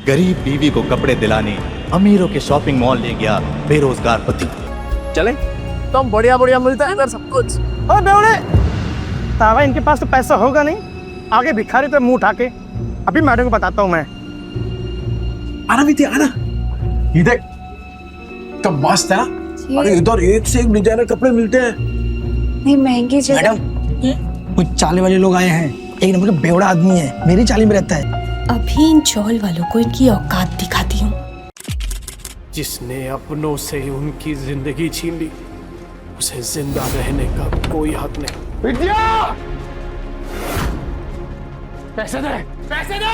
गरीब बीवी को कपड़े दिलाने अमीरों के शॉपिंग मॉल ले गया बेरोजगार पति। चले तुम बढ़िया बढ़िया मिलता है इधर सब कुछ। ओ बेवड़े, तावा इनके पास तो पैसा होगा नहीं, आगे भिखारी पे मुंह उठा के। अभी मैडम को बताता हूँ मैं। आना विद्या आना, ये देख तो मस्त है ना। अरे इधर एक से एक डिजाइनर कपड़े मिलते हैं। नहीं महंगी जगह। मैडम कुछ चाले वाले लोग आए हैं, एक नंबर का बेवड़ा आदमी है, मेरी चाली में रहता है। अभी इन चौल वालों को इनकी औकात दिखाती हूँ। जिसने अपनों से उनकी जिंदगी छीन ली, उसे जिंदा रहने का कोई हक नहीं। विद्या, पैसे दे, पैसे दे।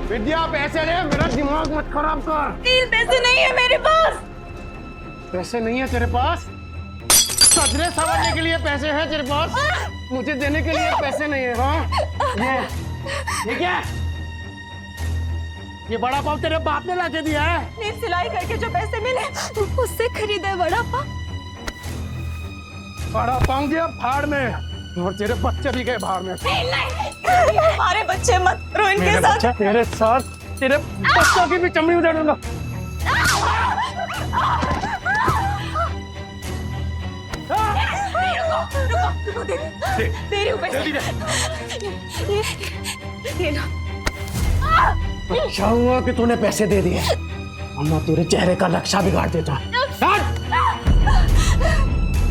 विद्या पैसे दे, मेरा दिमाग मत खराब कर। तीन पैसे नहीं है मेरे पास। पैसे नहीं है तेरे पास? सजने संवरने के लिए पैसे हैं तेरे पास, मुझे देने के लिए पैसे नहीं है। हाँ ये क्या? ये बड़ा पाव तेरे बाप ने लाके दिया है? नहीं, सिलाई करके जो पैसे मिले उससे खरीदा है बड़ा पाव। बड़ा पाव दिया फाड़ में, और तेरे बच्चे भी गए भाड़ में। नहीं, हमारे बच्चे मत करो इनके साथ। तेरे साथ तेरे बच्चों की भी चमड़ी उतार दूंगा। रुको, दे रही हूँ पैसे। ये लो। अच्छा हुआ कि तूने पैसे दे दिए, वरना तेरे चेहरे का नक्शा बिगाड़ देता।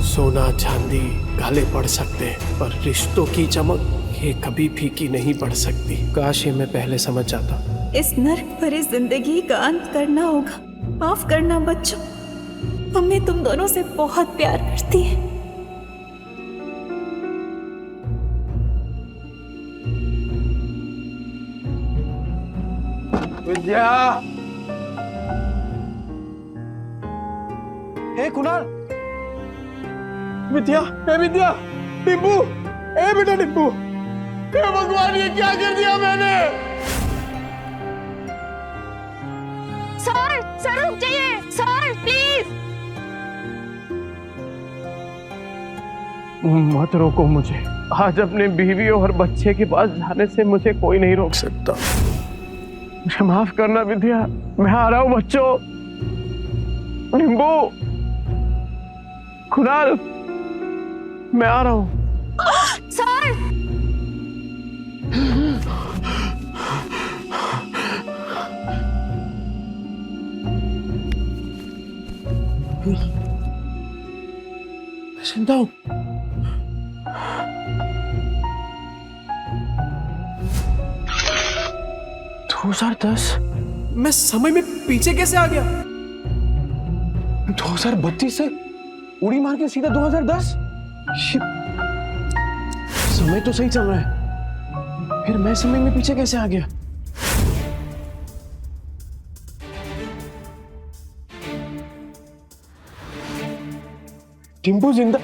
सोना चांदी काले पड़ सकते हैं, पर रिश्तों की चमक ये कभी फीकी नहीं पड़ सकती। काश ये मैं पहले समझ जाता। इस नर्क भरी जिंदगी का अंत करना होगा। माफ करना बच्चों, मम्मी तुम दोनों से बहुत प्यार करती है। विद्या, हे कुणाल, विद्या, ए विद्या, टिब्बू, ए बेटा टिब्बू, हे भगवान ये क्या कर दिया मैंने? सर रुक जाइए, सर प्लीज। मत रोको मुझे, आज अपने बीवी और बच्चे के पास जाने से मुझे कोई नहीं रोक सकता। मुझे माफ करना विद्या, मैं आ रहा हूँ बच्चों। निम्बू, कुणाल, मैं आ रहा हूँ। सर जिंदा हूँ। मैं समय में पीछे कैसे आ गया? 2032 से उड़ी मार के सीधा 2010। समय तो सही चल रहा है, फिर मैं समय में पीछे कैसे आ गया? टिम्पू जिंदा।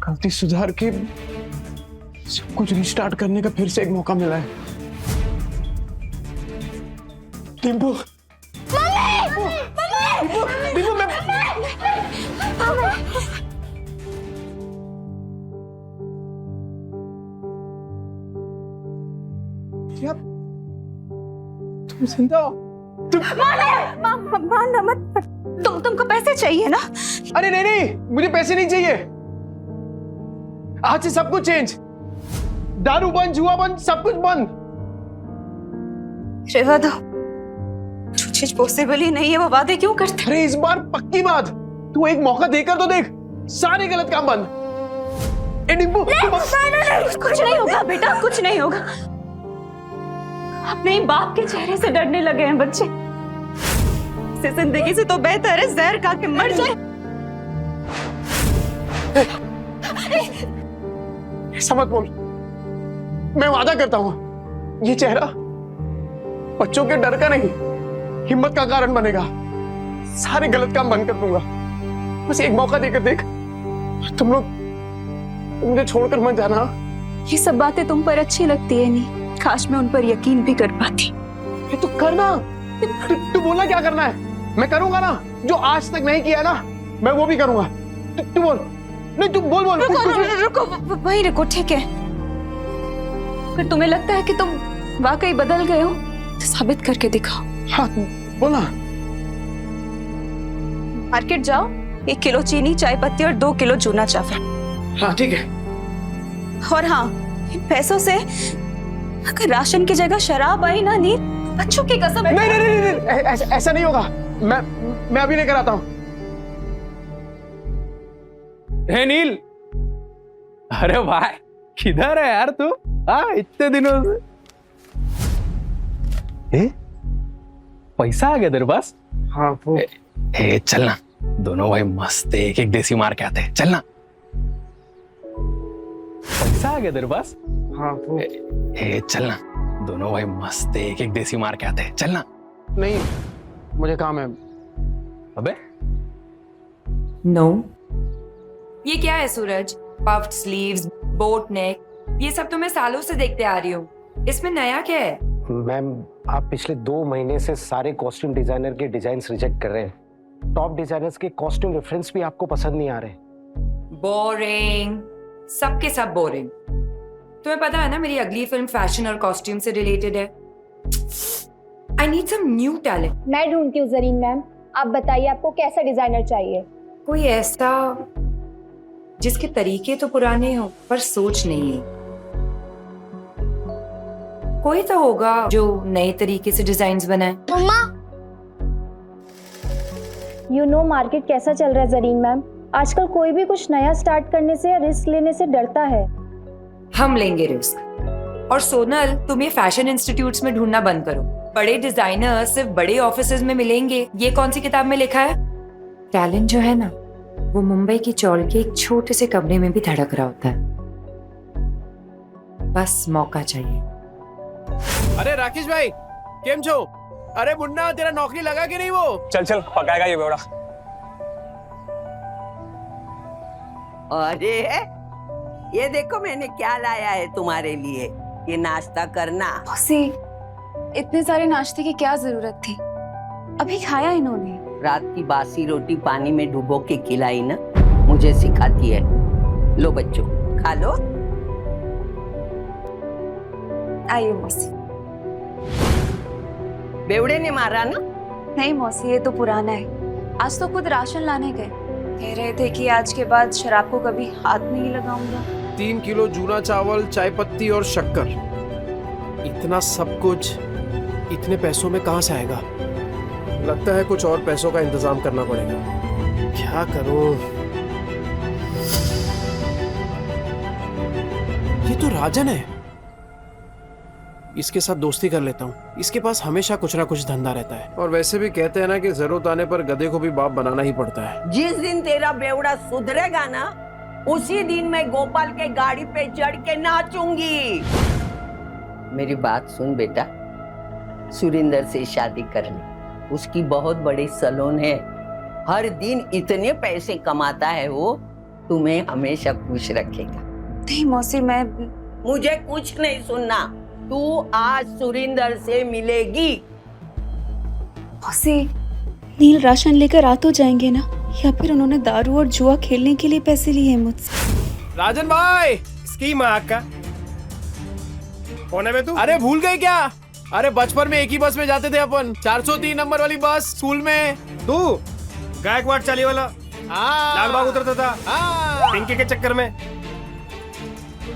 गलती सुधार के सब कुछ रिस्टार्ट करने का फिर से एक मौका मिला है। टिम्पू, टिम्पू, मैं क्या? तुम जिंदा हो? माना मत। तुमको पैसे चाहिए ना? अरे नहीं नहीं, मुझे पैसे नहीं चाहिए। आज से सब कुछ चेंज, दारू बंद, जुआ बंद, सब कुछ बंद। रेवा दो, जो चीज पॉसिबल ही नहीं है वो वादे क्यों करते? अरे इस बार पक्की बात, तू एक मौका देकर तो देख, सारे गलत काम बंद। डिम्पू, कुछ नहीं होगा बेटा, कुछ नहीं होगा। अपने बाप के चेहरे से डरने लगे हैं बच्चे। इस जिंदगी से तो बेहतर है जहर खा के मर जाए। ऐसा मत बोल, मैं वादा करता हूं ये चेहरा बच्चों के डर का नहीं, हिम्मत का कारण बनेगा। सारे गलत काम बंद कर दूंगा, बस एक मौका देकर देख। तुम लोग मुझे छोड़कर मत जाना। ये सब बातें तुम पर अच्छी लगती है नहीं, काश मैं उन पर यकीन भी कर पाती। तो करना, तू बोलना क्या करना है, मैं करूंगा ना। जो आज तक नहीं किया ना, मैं वो भी करूंगा। तू बोल, नहीं तू बोल बोल। रुको, वहीं रुको, ठीक है। अगर तुम्हें लगता है कि तुम वाकई बदल गए हो तो साबित करके दिखाओ। हाँ बोला। मार्केट जाओ, 1 किलो चीनी, चाय पत्ती और 2 किलो चूना चावल। हाँ ठीक है। और हाँ, इन पैसों से अगर राशन की जगह शराब आई ना नील, बच्चों की कसम। नहीं नहीं नहीं, नहीं, नहीं ऐसा नहीं होगा। मैं अभी लेकर आता हूँ। हे नील, अरे भाई किधर है यार तू? हाँ इतने दिनों से। पैसा आ गया तेरे पास? हाँ वो चलना दोनों भाई मस्त एक एक देसी मार के आते हैं, चलना। पैसा आ गया तेरे पास? हाँ वो चलना दोनों भाई मस्त एक एक देसी मार के आते हैं, चलना। नहीं, मुझे काम है। अबे नो ये क्या है सूरज? पफ्ड स्लीव्स, बोट नेक, ये सब तो मैं सालों से देखते आ रही हूँ। इसमें नया क्या है? मैम आप पिछले 2 महीने से सारे कॉस्ट्यूम डिजाइनर के डिजाइन्स रिजेक्ट कर रहे हैं। टॉप डिजाइनर्स के कॉस्ट्यूम रेफरेंस भी आपको पसंद नहीं आ रहे। बोरिंग, सबके सब बोरिंग। तुम्हें पता है ना मेरी अगली फिल्म फैशन और कॉस्ट्यूम से रिलेटेड है। I need some new talent. मैं ढूंढती हूँ जरीन मैम, आप बताइए आपको कैसा डिजाइनर चाहिए? कोई ऐसा जिसके तरीके तो पुराने हो पर सोच नहीं है। कोई तो होगा जो नए तरीके से डिजाइन्स बनाए। मम्मा, यू नो मार्केट कैसा चल रहा है जरीन मैम? आजकल कोई भी कुछ नया स्टार्ट करने से या रिस्क लेने से डरता है। हम लेंगे रिस्क। और सोनल, तुम ये फैशन इंस्टीट्यूट्स में ढूंढना बंद करो। बड़े डिजाइनर सिर्फ बड़े ऑफिसेज में मिलेंगे, ये कौन सी किताब में लिखा है? टैलेंट जो है ना, वो मुंबई की चौल के एक छोटे से कमरे में भी धड़क रहा होता है। बस मौका चाहिए। अरे राकेश भाई, केम छो? अरे मुन्ना, तेरा नौकरी लगा कि नहीं वो? चल चल पकाएगा ये बेवड़ा। अरे ये देखो मैंने क्या लाया है तुम्हारे लिए, ये नाश्ता करना। मौसी, इतने सारे नाश्ते की क्या जरूरत थी? अभी खाया इन्होंने। रात की बासी रोटी पानी में डुबो के खिलाई ना, मुझे सिखाती है। लो बच्चों खा लो। आइए मौसी। बेवड़े ने मारा ना? नहीं मौसी, ये तो पुराना है। आज तो खुद राशन लाने गए, कह रहे थे कि आज के बाद शराब को कभी हाथ नहीं लगाऊंगा। 3 किलो जूना चावल, चाय पत्ती और शक्कर, इतना सब कुछ इतने पैसों में कहाँ से आएगा? लगता है कुछ और पैसों का इंतजाम करना पड़ेगा। क्या करूं? ये तो राजन है, इसके साथ दोस्ती कर लेता हूँ। इसके पास हमेशा कुछ ना कुछ धंधा रहता है। और वैसे भी कहते हैं ना कि जरूरत आने पर गधे को भी बाप बनाना ही पड़ता है। जिस दिन तेरा बेवड़ा सुधरेगा ना, उसी दिन मैं गोपाल के गाड़ी पे चढ़ के नाचूंगी। मेरी बात सुन बेटा, सुरिंदर से शादी कर ले। उसकी बहुत बड़ी सैलून है, हर दिन इतने पैसे कमाता है वो, तुम्हें हमेशा खुश रखेगा। नहीं मौसी, मैं मुझे कुछ नहीं सुनना। तू आज सुरिंदर से मिलेगी। मौसी, नील राशन लेकर आ तो जाएंगे ना, या फिर उन्होंने दारू और जुआ खेलने के लिए पैसे लिए हैं मुझसे? राजन भाई, स्कीम का कौन है बे तू? अरे भूल गए क्या? अरे बचपन में एक ही बस में जाते थे अपन, 403 नंबर वाली बस स्कूल में। तू गायकवाड़ चाली वाला लाल बाग उतरता था पिंकी के चक्कर में।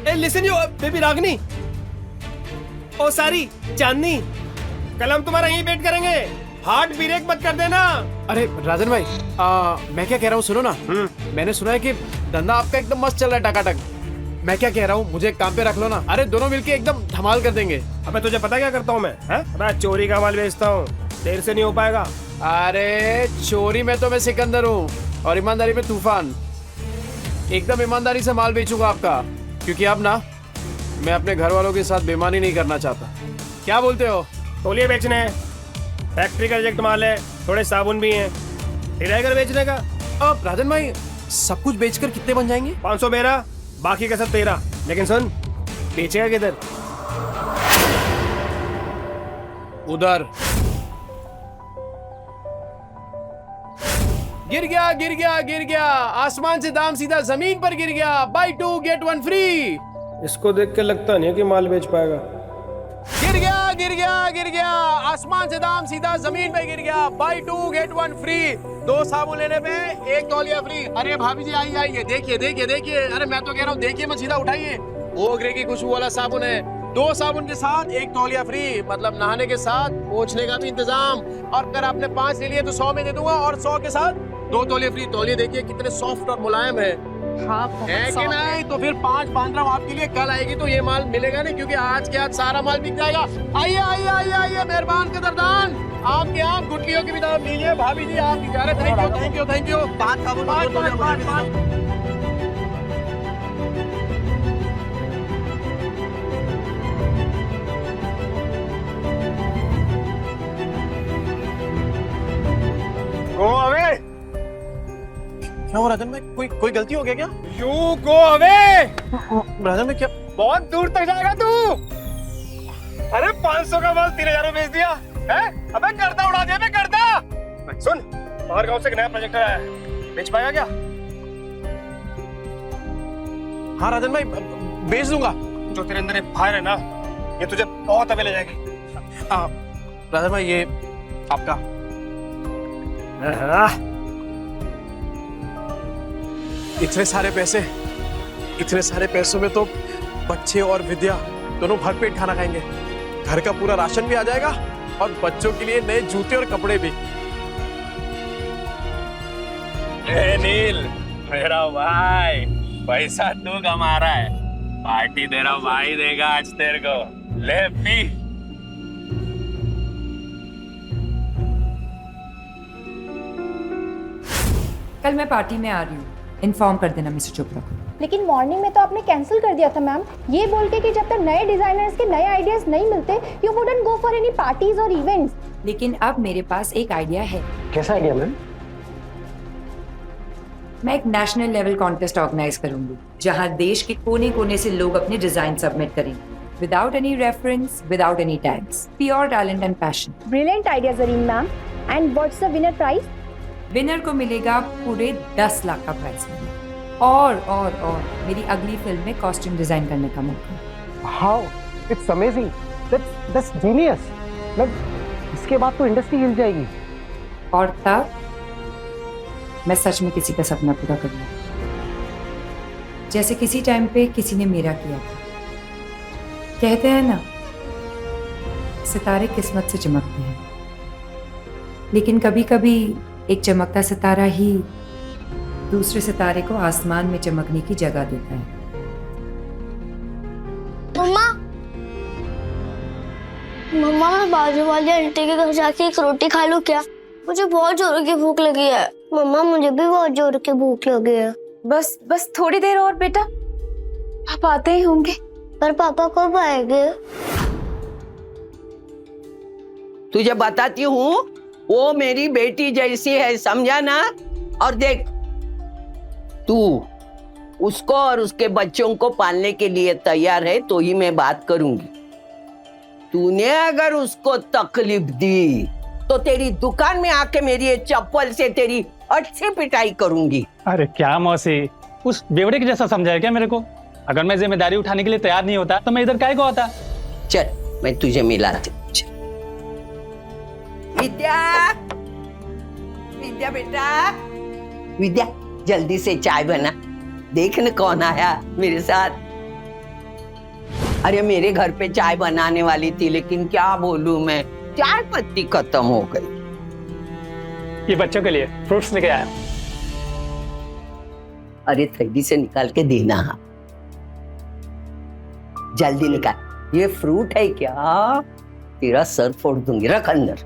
ए लिसन यू बेबी रागनी, ओ सारी चांदनी, कल हम तुम्हारा यहीं वेट करेंगे। हार्ट ब्रेक मत कर देना। अरे राजन भाई, मैं क्या कह रहा हूँ सुनो ना। मैंने सुना है कि धंधा आपका एकदम मस्त चल रहा है, टकाटक। मैं क्या कह रहा हूँ, मुझे एक काम पे रख लो ना। अरे दोनों मिलके एकदम धमाल कर देंगे। अबे तुझे पता क्या करता हूँ मैं? मैं चोरी का माल बेचता हूँ, देर से नहीं हो पाएगा। अरे चोरी में तो मैं सिकंदर हूँ और ईमानदारी में तूफान। एकदम ईमानदारी से माल बेचूंगा आपका, क्योंकि अब ना मैं अपने घर वालों के साथ बेईमानी नहीं करना चाहता। क्या बोलते हो? तौलिए बेचने हैं, फैक्ट्री का रिजेक्ट माल है, थोड़े साबुन भी हैं, हिरागर बेचने का। अब राजन भाई, सब कुछ बेचकर कितने बन जाएंगे? 500 मेरा, बाकी का सब तेरा। लेकिन सुन, बेचेगा किधर? उधर। गिर गया गिर गया गिर गया, आसमान से दाम सीधा जमीन पर गिर गया। Buy 2 get 1 free. इसको देख के लगता नहीं है कि माल बेच पाएगा। गिर गया गिर गया गिर गया, आसमान से दाम सीधा जमीन पे गिर गया। Buy 2 get 1 free. 2 साबुन लेने पे 1 तौलिया फ्री। अरे भाभी जी आइए आइए, देखिए देखिए देखिए, अरे मैं तो कह रहा हूँ देखिए मत, सीधा उठाइए। ओगरे की खुशबू वाला साबुन है। 2 साबुन के साथ 1 तौलिया फ्री, मतलब नहाने के साथ पोंछने का भी इंतजाम। और अगर आपने 5 ले लिए तो 100 में दे दूंगा, और 100 के साथ 2 तौलिया फ्री। तौलिए देखिए कितने सॉफ्ट और मुलायम है। हाँ है कि नहीं? तो फिर 5 बांध रहा हूँ आपके लिए। कल आएगी तो ये माल मिलेगा नहीं, क्योंकि आज के आज सारा माल बिक जाएगा। आइए आइए आइए आइए, मेहरबान कदरदान, आपके यहाँ गुटलियों की भी दाम लीजिए। भाभी जी आप बेचारे, thank you thank you thank you. 5 साबुन 5 गो अवे। क्या हुआ राजन भाई, कोई गलती हो गया क्या? You go away. राजन भाई क्या? बहुत दूर तक जाएगा तू। अरे 500 का माल 3000 में बेच दिया है? अबे गर्दा उड़ा दिया, गर्दा। सुन, बाहर गांव से एक नया प्रोजेक्ट आया है, बेच पाएगा क्या? हाँ राजन भाई, बेच दूंगा। जो तेरे अंदर फायर है ना, ये तुझे बहुत आगे ले जाएगी। राजन भाई ये आपका। इतने सारे पैसों में तो बच्चे और विद्या दोनों भरपेट खाना खाएंगे। घर का पूरा राशन भी आ जाएगा और बच्चों के लिए नए जूते और कपड़े भी। नील मेरा भाई, पैसा तू कमा रहा है, पार्टी तेरा भाई देगा आज तेरे को। ले पी। कल मैं पार्टी में आ रही हूँ, इन्फॉर्म कर देना मिस्टर चोपड़ा को। लेकिन मॉर्निंग में तो आपने कैंसिल कर दिया था मैम, ये बोल के कि जब तक नए डिजाइनर्स के नए आइडियाज नहीं मिलते you wouldn't go for any parties और इवेंट्स। लेकिन अब मेरे पास एक आइडिया है। कैसा आइडिया मैम? मैं एक नेशनल लेवल कॉन्टेस्ट ऑर्गेनाइज करूंगी, जहां देश के कोने कोने से लोग अपने डिजाइन सबमिट करेंगे, without any reference, without any tags, pure talent and passion. Brilliant idea Zareen ma'am. And what's the winner prize? Winner को मिलेगा पूरे 10 लाख का प्राइज मनी, और मेरी अगली फिल्म में कॉस्ट्यूम डिजाइन करने का मौका। How it's amazing, that's genius. मतलब इसके बाद तो इंडस्ट्री हिल जाएगी। और तब मैं सच में किसी का सपना पूरा करूंगा, जैसे किसी टाइम पे किसी ने मेरा किया था। कहते हैं ना, सितारे किस्मत से चमकते हैं, लेकिन कभी कभी एक चमकता सितारा ही दूसरे सितारे को आसमान में चमकने की जगह देता है। मम्मा, मैं बाजू वाली आंटी के घर जाके एक रोटी खा लूं क्या? मुझे बहुत जोरों की भूख लगी है। मम्मा मुझे भी बहुत जोरों की भूख लगी है। बस थोड़ी देर और बेटा, पापा आते ही होंगे। पर पापा कब आएंगे? तुझे बताती हूँ, वो मेरी बेटी जैसी है, समझा ना? और देख, तू उसको और उसके बच्चों को पालने के लिए तैयार है तो ही मैं बात करूंगी। तूने अगर उसको तकलीफ दी तो तेरी दुकान में आके मेरी ये चप्पल से तेरी अच्छी पिटाई करूंगी। अरे क्या मौसी, उस बेवड़े के जैसा समझाया क्या मेरे को? अगर मैं जिम्मेदारी उठाने के लिए तैयार नहीं होता तो मैं इधर काहे को आता? चल मैं तुझे मिलाती हूँ। विद्या, विद्या बेटा, विद्या जल्दी से चाय बना। देख न कौन आया मेरे साथ। अरे मेरे घर पे चाय बनाने वाली थी, लेकिन क्या बोलूं मैं, चाय पत्ती खत्म हो गई। ये बच्चों के लिए फ्रूट्स लेके आया। अरे थैली से निकाल के देना, जल्दी निकाल। ये फ्रूट है क्या? तेरा सर फोड़ दूंगी, रख अंदर।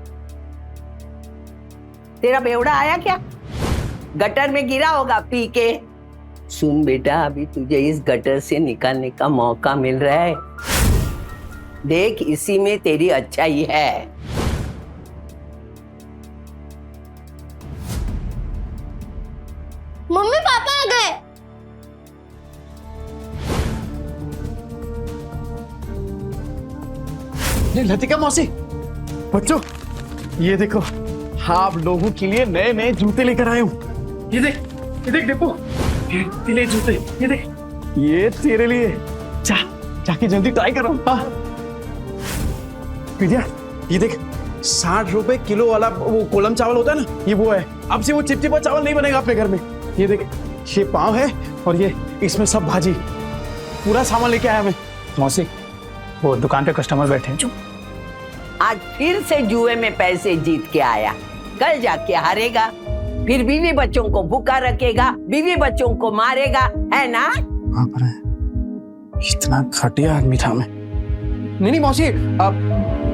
तेरा बेवड़ा आया क्या? गटर में गिरा होगा पी के। सुन बेटा, अभी तुझे इस गटर से निकालने का मौका मिल रहा है। देख, इसी में तेरी अच्छाई है। मम्मी पापा आ गए। लतिका मौसी, बच्चों ये देखो, आप लोगों के लिए नए नए जूते लेकर आए हूँ। ये देख देखो, ये ले जूते, ये देख, ये तेरे लिए। जाके जल्दी ट्राई करो। हाँ विद्या, ये देख 60 रुपए किलो वाला वो कोलम चावल होता है ना, ये वो है। अब से वो चिपचिपा चावल नहीं बनेगा अपने घर में। ये देख, ये पाव है और ये इसमें सब भाजी, पूरा सामान लेके आया मैं। मौसी, वो दुकान पे कस्टमर बैठे हैं। आज फिर से जुए में पैसे जीत के आया, कल जाके हारेगा, फिर बीवी बच्चों को भूखा रखेगा, बीवी बच्चों को मारेगा, है ना? इतना घटिया आदमी था मैं। नहीं मौसी,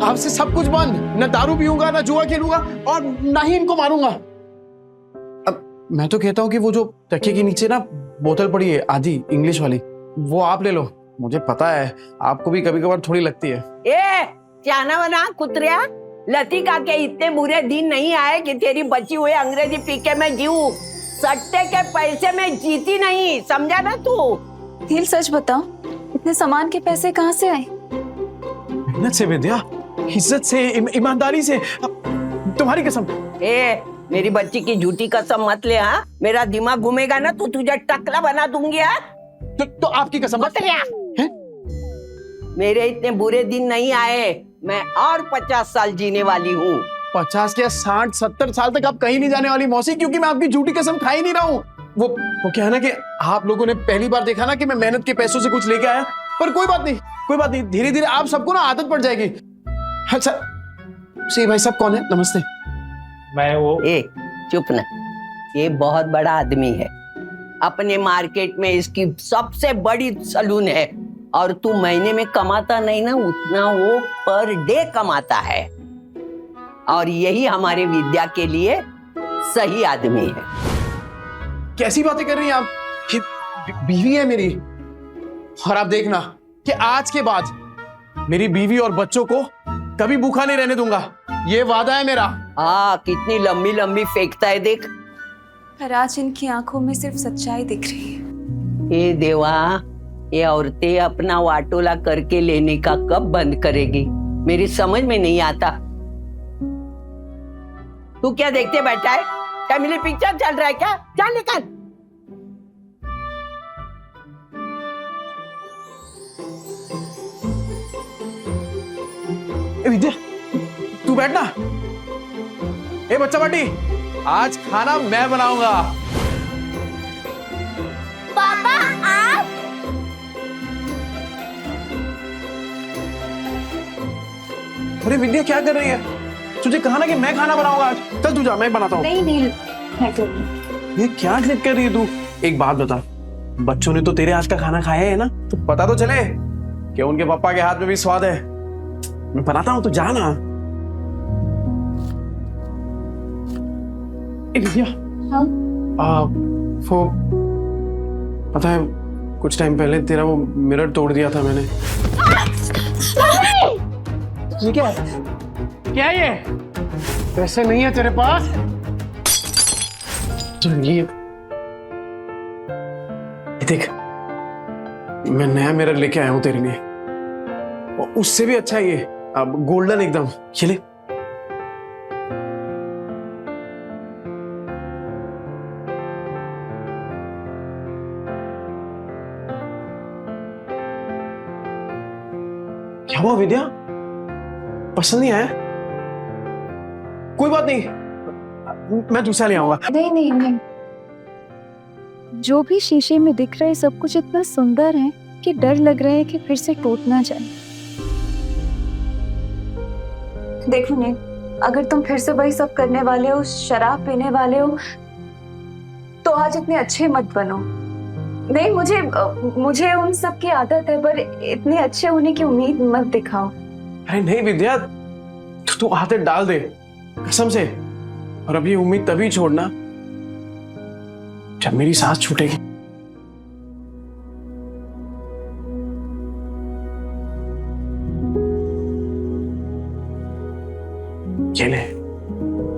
आपसे सब कुछ बंद। न दारू पीऊंगा, न जुआ खेलूंगा और ना ही इनको मारूंगा। अब मैं तो कहता हूँ कि वो जो तकिए के नीचे ना बोतल पड़ी है आधी इंग्लिश वाली, वो आप ले लो। मुझे पता है आपको भी कभी कभार थोड़ी लगती है। जाना वना कुतरिया, लतिका के इतने बुरे दिन नहीं आए कि तेरी बची हुई अंग्रेजी पी के मैं जीऊं। सट्टे के पैसे में जीती नहीं, समझा ना तू? नील सच बताओ, इतने सामान के पैसे कहाँ से आए? मेहनत से विद्या, इज्जत से, ईमानदारी से। तुम्हारी कसम। मेरी बच्ची की झूठी कसम मत ले। हाँ, मेरा दिमाग घूमेगा ना तो तुझे टकला बना दूंगी। तो आपकी कसम। मेरे इतने बुरे दिन नहीं आए, मैं और 50 साल जीने वाली हूँ। 50 क्या 60-70 साल तक आप कहीं नहीं जाने वाली मौसी, क्योंकि मैं आपकी झूठी कसम खा ही नहीं रहा हूँ। वो क्या है ना कि आप लोगों ने पहली बार देखा ना कि मैं मेहनत के पैसों से कुछ लेके आया, पर कोई बात नहीं, धीरे धीरे आप सबको ना आदत पड़ जाएगी। अच्छा सी भाई साहब कौन है? नमस्ते। मैं वो चुप ना, ये बहुत बड़ा आदमी है, अपने मार्केट में इसकी सबसे बड़ी सलून है, और तू महीने में कमाता नहीं ना उतना वो पर डे कमाता है, और यही हमारे विद्या के लिए सही आदमी है। कैसी बातें कर रही हैं आप? बीवी है मेरी, और आप देखना कि आज के बाद मेरी बीवी और बच्चों को कभी भूखा नहीं रहने दूंगा, ये वादा है मेरा। कितनी लंबी लंबी फेंकता है देख। पर आज इनकी आंखों में सिर्फ सच्चाई दिख रही है। हे देवा, ये औरतें अपना वाटोला करके लेने का कब बंद करेगी, मेरी समझ में नहीं आता। तू क्या देखते बैठा है? फैमिली पिक्चर चल रहा है क्या? चल निकल। विद्या तू बैठना। बच्चा पार्टी, आज खाना मैं बनाऊंगा। पापा आप? अरे विद्या क्या कर रही है? तुझे कहा ना कि मैं खाना बनाऊंगा आज। चल तू जा, मैं बनाता हूँ। नहीं नील, मैं करूँगी। ये क्या जिद कर रही है तू? एक बात बता, बच्चों ने तो तेरे हाथ का खाना खाया है ना, तो पता तो चले कि उनके पापा के हाथ में भी स्वाद है। मैं बनाता हूँ, तो जा ना। विद्या, हाँ? वो पता है कुछ टाइम पहले तेरा वो मिरर तोड़ दिया था मैंने। ये क्या है? क्या ये? पैसे नहीं है तेरे पास? तो ये देख, मैं नया मिरर लेके आया हूं तेरे लिए, और उससे भी अच्छा ये, अब गोल्डन एकदम। ये ले। क्या हुआ विद्या? पसंद नहीं आया? कोई बात नहीं, मैं दूसरा ले आऊंगा। नहीं, जो भी शीशे में दिख रहा है सब कुछ इतना सुंदर है कि डर लग रहा है कि फिर से टूट ना जाए। देखो नील, अगर तुम फिर से वही सब करने वाले हो, शराब पीने वाले हो, तो आज इतने अच्छे मत बनो। नहीं, मुझे उन सब की आदत है, पर इतने अच्छे होने की उम्मीद मत दिखाओ। अरे नहीं विद्या, तू आदत डाल दे कसम से, और अब ये उम्मीद तभी छोड़ना जब मेरी सांस छूटेगी। ये ले,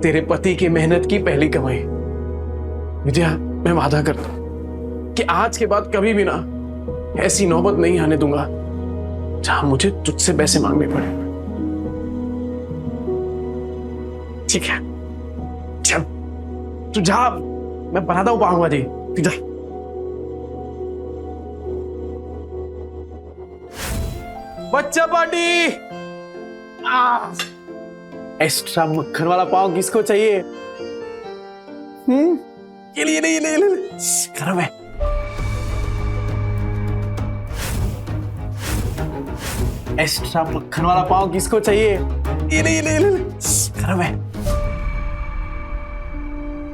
तेरे पति की मेहनत की पहली कमाई। विद्या, मैं वादा करता हूं कि आज के बाद कभी भी ना ऐसी नौबत नहीं आने दूंगा जहां मुझे तुझसे पैसे मांगने पड़े। ठीक है, चल तू जा, मैं बनाता हूँ पाव भाजी, तू जा। बच्चा पार्टी। एक्स्ट्रा मक्खन वाला पाव किसको चाहिए? ये ले, ये ले, गरम है। एक्स्ट्रा मक्खन वाला पाव किसको चाहिए? ये ले, गरम है।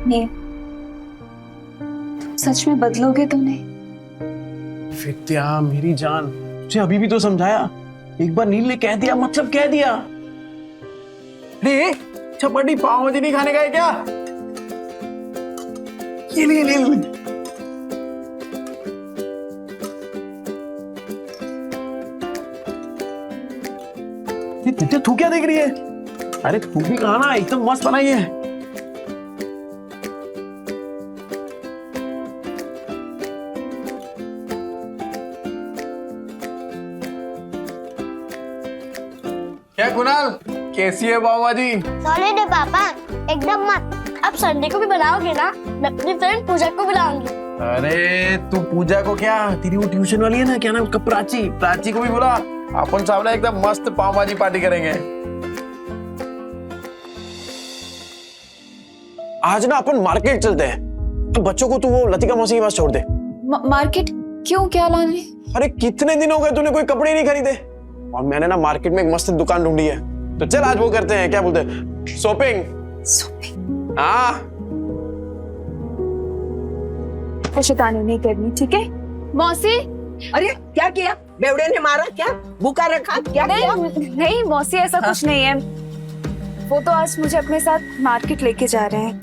नहीं, तुम सच में बदलोगे तो नहीं? विद्या मेरी जान, तुझे अभी भी तो समझाया। एक बार नील ने कह दिया मतलब कह दिया। अरे चपाटी पाव भाजी नहीं खाने का है क्या? ये ले, विद्या तू क्या देख रही है? अरे तू भी खाना, एकदम मस्त बनाई है। क्या कुणाल, कैसी है पाव भाजी? सॉलिड है पापा, एकदम मस्त। अब संडे को भी बनाओगे ना? मैं अपनी फ्रेंड पूजा को बुलाऊंगी। अरे तू पूजा को क्या, तेरी वो ट्यूशन वाली है ना, क्या नाम उसका, प्राची को भी बुला। अपन सामने एकदम मस्त पाव भाजी पार्टी करेंगे। आज ना अपन मार्केट चलते हैं। तो बच्चों को तू वो लतिका मौसी के पास छोड़ दे। मार्केट क्यों, क्या लाने? अरे कितने दिन हो गए तूने कोई कपड़े नहीं खरीदे, और मैंने ना मार्केट में एक मस्त दुकान ढूंढी है। तो चल आज वो करते हैं, क्या बोलते हैं, शॉपिंग। हाँ शैतानी नहीं करनी, ठीक है? मौसी। अरे क्या किया? बेवड़े ने मारा क्या? भूखा रखा क्या? नहीं मौसी, ऐसा कुछ नहीं है। वो तो आज मुझे अपने साथ मार्केट लेके जा रहे हैं।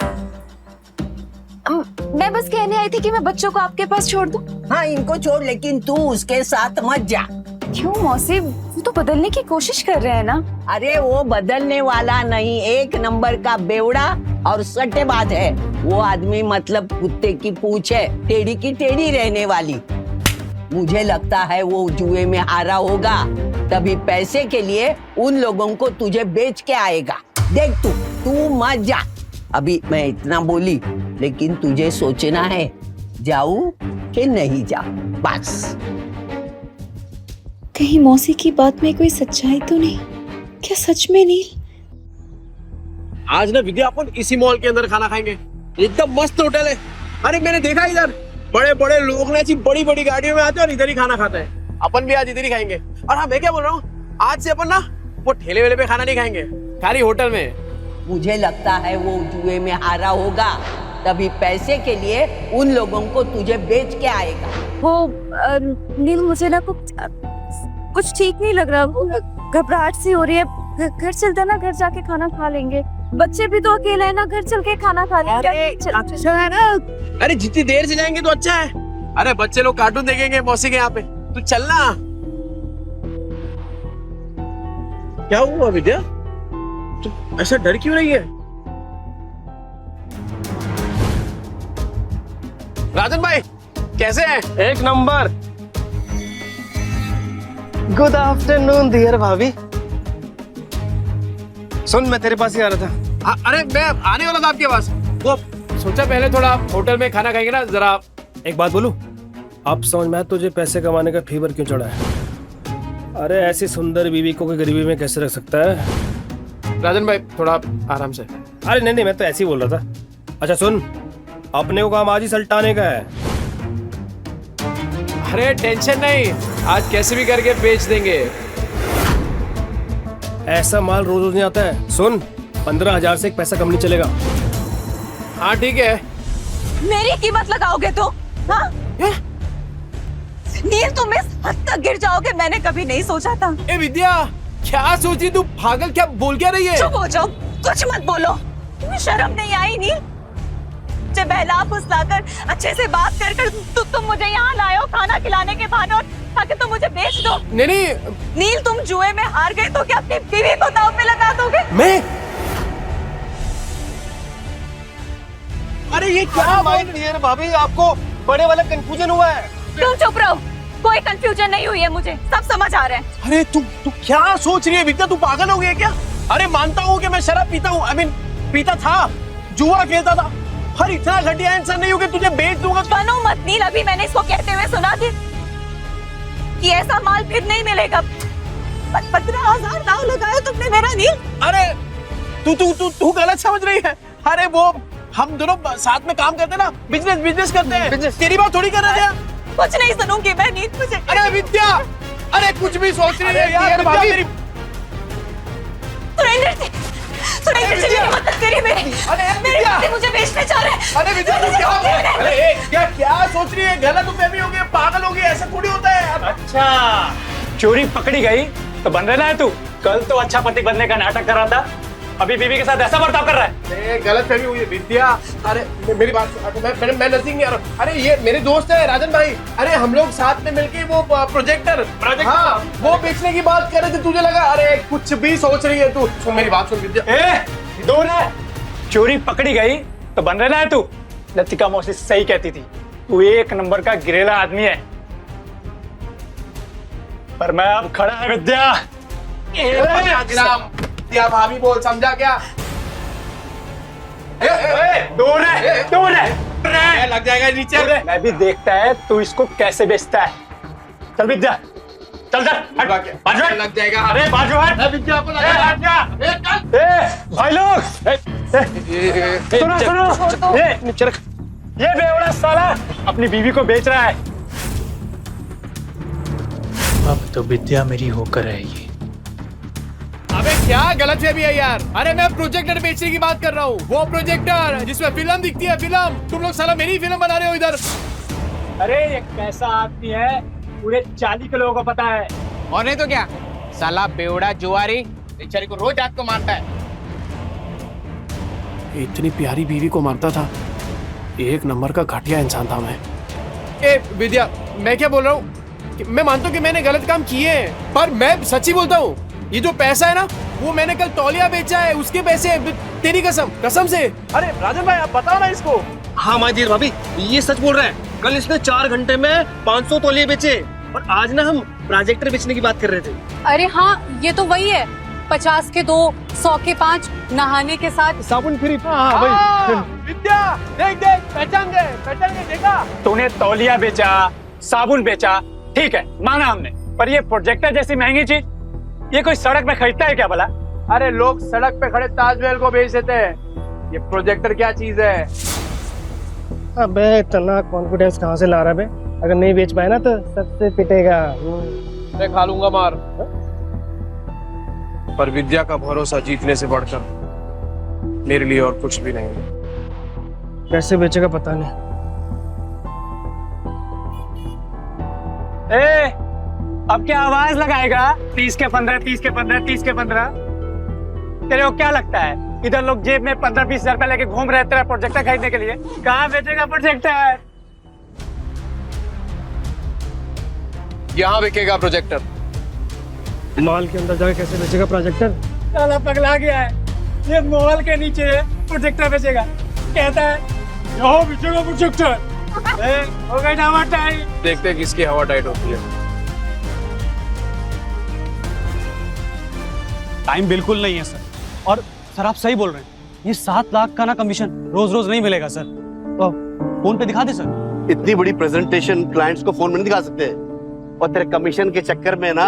मैं बस कहने आई थी कि मैं बच्चों को आपके पास छोड़ दूं। हाँ इनको छोड़, लेकिन तू उसके साथ मत जा। क्यों मौसी, वो तो बदलने की कोशिश कर रहे हैं ना। अरे वो बदलने वाला नहीं, एक नंबर का बेवड़ा और सट्टेबाज है वो आदमी। मतलब कुत्ते की पूंछ है, टेढ़ी की टेढ़ी रहने वाली। मुझे लगता है वो जुए में हारा होगा, तभी पैसे के लिए उन लोगों को तुझे बेच के आएगा। देख तू मत जा। अभी मैं इतना बोली, लेकिन तुझे सोचना है जाऊं कि नहीं जाऊं, बस। कहीं मौसी की बात में कोई सच्चाई तो नहीं? क्या सच में नील? आज ना विद्या अपन इसी मॉल के अंदर खाना खाएंगे, एकदम मस्त होटल है। अरे मैंने देखा इधर बड़े बड़े लोग ना ऐसी बड़ी बड़ी गाड़ियों में आते हैं और इधर ही खाना खाते हैं। अपन भी आज इधर ही खाएंगे। और हाँ मैं क्या बोल रहा हूँ, आज से अपन ना वो ठेले वेले पे खाना नहीं खाएंगे, खाली होटल में। मुझे लगता है वो जुए में हारा होगा, तभी पैसे के लिए उन लोगों को तुझे बेच के आएगा। वो नील, मुझे ना कुछ ठीक नहीं लग रहा, घबराहट सी हो रही है। घर चलते ना, घर जाके खाना खा लेंगे। बच्चे भी तो अकेले हैं ना, घर चल के खाना खा लेंगे। अच्छा है ना? अरे जितनी देर से जाएंगे तो अच्छा है। अरे बच्चे लोग कार्टून देखेंगे मौसी के यहाँ पे, तू चलना। क्या हुआ विद्या, तू ऐसा डर क्यों रही है? राजन भाई कैसे हैं? एक नंबर। गुड आफ्टरनून डियर भाभी। सुन, मैं तेरे पास ही आ रहा था। अरे मैं आने वाला था आपके पास। वो सोचा पहले थोड़ा होटल में खाना खाएंगे ना। जरा एक बात बोलूं, अब समझ में आया तुझे पैसे कमाने का फीवर क्यों चढ़ा है। अरे ऐसी सुंदर बीवी को कोई गरीबी में कैसे रख सकता है? राजन भाई थोड़ा आराम से। अरे नहीं, मैं तो ऐसे ही बोल रहा था। अच्छा सुन, अपने को काम आज ही सल्टाने का है। अरे टेंशन नहीं, आज कैसे भी करके बेच देंगे। ऐसा माल रोज रोज नहीं आता है। सुन, 15,000 से एक पैसा कम नहीं चलेगा। हाँ ठीक है। मेरी कीमत लगाओगे तो? हाँ? नील, तुम इस हद तक गिर जाओगे मैंने कभी नहीं सोचा था। ए विद्या, क्या सोची तू? पागल, क्या बोल क्या रही है? चुप हो जाओ, कुछ मत बोलो। तुम्हें शर्म नहीं आई नील? मुझे बहला फुसलाकर अच्छे से बात कर तुम मुझे यहाँ लाए हो खाना खिलाने के बहाने, और ताकि तुम मुझे बेच दो। नहीं नील, तुम जुए में हार गए तो क्या अपनी बीवी को दांव पे लगा दोगे? मैं? अरे ये क्या माइंड है भाभी, आपको बड़े वाला कंफ्यूजन हुआ है। तुम चुप रहो, कोई कंफ्यूजन नहीं हुई है, मुझे सब समझ आ रहा है। अरे तू क्या सोच रही है विद्या, तू पागल हो गई है क्या? अरे मानता हूँ कि मैं शराब पीता हूँ, पीता था, जुआ खेलता था, हर इतना घटिया इंसान नहीं हूँ कि तुझे बेच दूंगा। बनो मत नील, अभी मैंने इसको कहते हुए सुना कि ऐसा माल फिर नहीं मिलेगा। 15,000 दाव लगाया तुमने मेरा नील। अरे तू तू तू तू गलत समझ रही है। अरे वो हम दोनों साथ में काम करते हैं ना, बिजनेस करते हैं। तेरी बात थोड़ी कर रहे हैं। कुछ नहीं सुनूंगी मैं नील, मुझे। अरे विद्या, अरे कुछ भी सोच रही है यार विद्या मेरी। सुरेंद्र जी मेरी मदद करिए मेरी। अरे मेरे बेटे मुझे बेचने जा रहे हैं। अरे विद्या तू क्या, अरे क्या सोच रही है? गलत फहमी हो गई, पागल हो गई, ऐसा थोड़ी होता है। अच्छा, चोरी पकड़ी गई तो बन रहा है तू। कल तो अच्छा पति बनने का नाटक कर रहा था, अभी बीवी के साथ ऐसा बर्ताव कर रहा है। गलत फहमी हुई है विद्या। अरे मेरी बात, मैं नजदीक नहीं आ रहा। अरे ये मेरे दोस्त है राजन भाई। अरे हम लोग साथ में मिलके वो प्रोजेक्टर, हाँ, वो बेचने की बात कर रहे थे। तुझे लगा अरे कुछ भी सोच रही है तू। सुन मेरी बात सुन विद्या। दूर है, चोरी पकड़ी गई तो बन रहा है तू। लतिका मौसी सही कहती थी, तू एक नंबर का गिरेला आदमी है। पर मैं अब खड़ा है विद्या। क्या भाभी बोल, समझा क्या? दूर है, लग जाएगा नीचे। मैं भी देखता है तू इसको कैसे बेचता है। चल विद्या, चल बाजू हट। लग जाएगा। अरे बाजू हट। विद्या को लगा। भाई लोग सुनो, ये बेवड़ा साला अपनी बीवी को बेच रहा है। अब तो विद्या मेरी होकर रहेगी। अबे क्या गलत फहमी है यार। अरे मैं प्रोजेक्टर बेचने की बात कर रहा हूँ, वो प्रोजेक्टर जिसमें फिल्म दिखती है। फिल्म तुम लोग साला मेरी फिल्म बना रहे हो इधर। अरे ये कैसा आदमी है, पूरे 40 के लोगों को पता है। और नहीं तो क्या, साला बेवड़ा जुआरी बेचारी को रोज रात को मारता है। इतनी प्यारी बीवी को मारता था, एक नंबर का घटिया इंसान था मैं। विद्या, मैं क्या बोल रहा हूँ, मैं मानता हूँ कि मैंने गलत काम किए हैं, पर मैं सच्ची बोलता हूँ, ये जो पैसा है ना, वो मैंने कल तौलिया बेचा है, उसके पैसे। तेरी कसम से। अरे राजन भाई आप बताओ ना इसको। हाँ माजी भाभी, ये सच बोल रहे हैं। कल इसने 4 घंटे में 500 तौलिए बेचे, और आज ना हम प्रोजेक्टर बेचने की बात कर रहे थे। अरे हाँ, ये तो वही है। 50 के 2, 100 के 5, नहाने के साथ साबुन फ्री। हाँ भाई। विद्या देख पहचान गए देखा। तूने तौलिया बेचा, साबुन बेचा, ठीक है माना हमने, पर ये प्रोजेक्टर जैसी महंगी चीज ये कोई सड़क पे खरीदता है क्या भला? अरे लोग सड़क पे खड़े ताजमहल को बेच देते हैं, ये प्रोजेक्टर क्या चीज है? अबे इतना कॉन्फिडेंस कहाँ से ला रहा है? अगर नहीं बेच पाए ना तो सबसे पिटेगा। मैं खा लूंगा मार। पर विद्या का भरोसा जीतने से बढ़कर मेरे लिए और कुछ भी नहीं। कैसे बेचेगा पता नहीं। अब क्या आवाज लगाएगा? 30 के 15, 30 के 15, 30 के 15। तेरे को क्या लगता है इधर लोग जेब में 15-20 हजार रुपए लेके घूम रहे तेरा प्रोजेक्टर खरीदने के लिए? कहाँ बेचेगा प्रोजेक्टर? यहाँ बिकेगा प्रोजेक्टर। मॉल के अंदर जाके कैसे बेचेगा प्रोजेक्टर? साला पगला गया है, ये मॉल के नीचे प्रोजेक्टर बेचेगा, कहता है यहाँ बेचेगा प्रोजेक्टर। हो गई ना हवा टाइट। देखते हैं किसकी हवा टाइट होती है। टाइम बिल्कुल नहीं है सर, और सर आप सही बोल रहे हैं, ये 7 लाख का ना कमीशन रोज रोज नहीं मिलेगा सर। तो फोन पे दिखा दे सर। इतनी बड़ी प्रेजेंटेशन क्लाइंट्स को फोन में नहीं दिखा सकते, और तेरे कमीशन के चक्कर में ना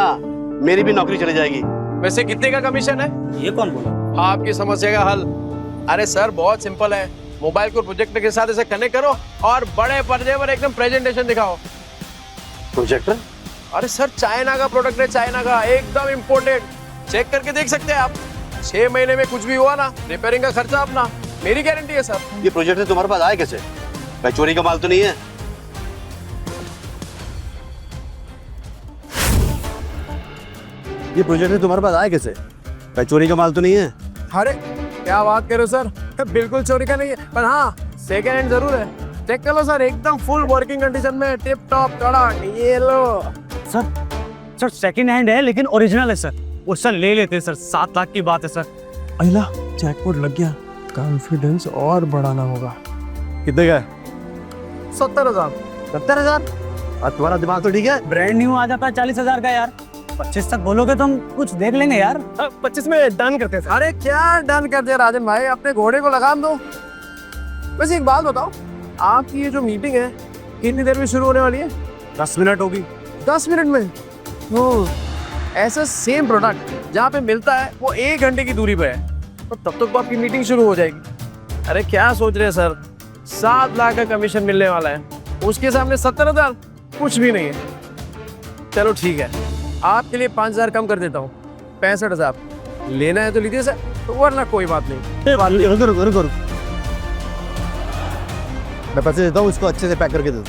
मेरी भी नौकरी चली जाएगी। वैसे कितने का कमीशन है? ये कौन बोला? आपकी समस्या का हल। अरे सर बहुत सिंपल है, मोबाइल को प्रोजेक्टर के साथ ऐसे कनेक्ट करो और बड़े पर्दे पर एकदम प्रेजेंटेशन दिखाओ। प्रोजेक्टर? अरे सर चाइना का प्रोडक्ट है, चाइना का, एकदम इम्पोर्टेड। चेक करके देख सकते हैं आप। 6 महीने में कुछ भी हुआ ना, रिपेयरिंग का खर्चा अपना, मेरी गारंटी है सर। ये प्रोजेक्टर तुम्हारे पास आया कैसे? भाई चोरी का माल तो नहीं है? ये प्रोजेक्टर तुम्हारे पास आया कैसे? भाई चोरी का माल तो नहीं है? अरे क्या बात कर रहे हो सर, बिल्कुल चोरी का नहीं है, पर हाँ सेकेंड हैंड जरूर है। चेक कर लो सर, एकदम फुल वर्किंग कंडीशन में, टिप टॉप कड़क। ये लो सर सेकंड हैंड है लेकिन ओरिजिनल है सर। वो सर ले लेते हैं सर, 7 लाख की बात है सर। अल्ला जैकपॉट लग गया, कॉन्फिडेंस और बढ़ाना होगा। कितने का? 70,000। 70,000? और तुम्हारा दिमाग तो ठीक है? ब्रांड न्यू आ जाता है 40,000 का यार। 25 तक बोलोगे तो हम कुछ देख लेंगे यार। 25 में डन करते हैं। अरे क्या डन कर दिया राजन भाई, अपने घोड़े को लगाम दो। वैसे एक बात बताओ, आपकी ये जो मीटिंग है कितनी देर में शुरू होने वाली है? 10 मिनट होगी। 10 मिनट में? ओह, ऐसा सेम प्रोडक्ट जहाँ पे मिलता है वो 1 घंटे की दूरी पे है, तो तब तक तो आपकी मीटिंग शुरू हो जाएगी। अरे क्या सोच रहे हैं सर, 7 लाख का कमीशन मिलने वाला है, उसके सामने 70,000 कुछ भी नहीं है। चलो ठीक है, आपके लिए 5,000 कम कर देता हूँ, 65,000। लेना है तो लीजिए सर, तो वरना कोई बात नहीं। रुको, मैं पैसे देता हूँ, इसको अच्छे से पैक करके दे दो।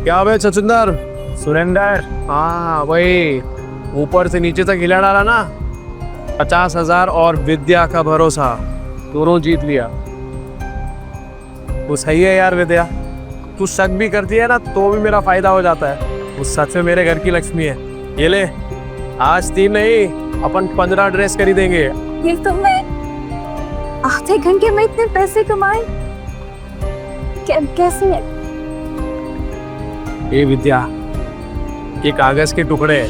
क्या भाई छछुंदर? सुरेंदर। हाँ वही, ऊपर से नीचे तक हिला डाला ना। 50,000 और विद्या का भरोसा, दोनों जीत लिया। वो सही है यार विद्या, तू शक भी करती है ना तो भी मेरा फायदा हो जाता है। वो सच में मेरे घर की लक्ष्मी है। ये ले, आज 3 नहीं अपन 15 ड्रेस खरीदेंगे। ये तुमने आधे घंटे में इतने पैसे कमाए? कैसे? ये विद्या, ये कागज के टुकड़े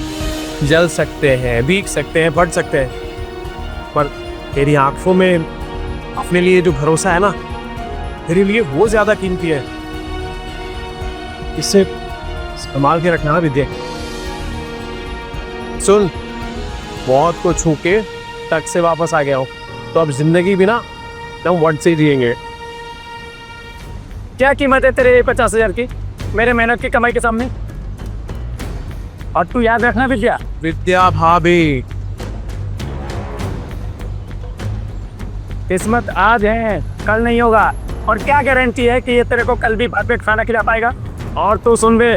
जल सकते हैं, भीग सकते हैं, फट सकते हैं, पर तेरी आंखों में अपने लिए जो भरोसा है ना, तेरे लिए वो ज्यादा कीमती है। इसे संभाल के रखना विद्या। सुन, बहुत को छू के टक से वापस आ गया हूं, तो अब जिंदगी भी ना एकदम वट से जिएंगे। क्या कीमत है तेरे 50,000 की मेरे मेहनत की कमाई के सामने? और तू याद रखना विद्या, विद्या भाभी, किस्मत आज है कल नहीं होगा, और क्या गारंटी है कि ये तेरे को कल भी भात पे खाना खिला पाएगा? और तू सुन बे,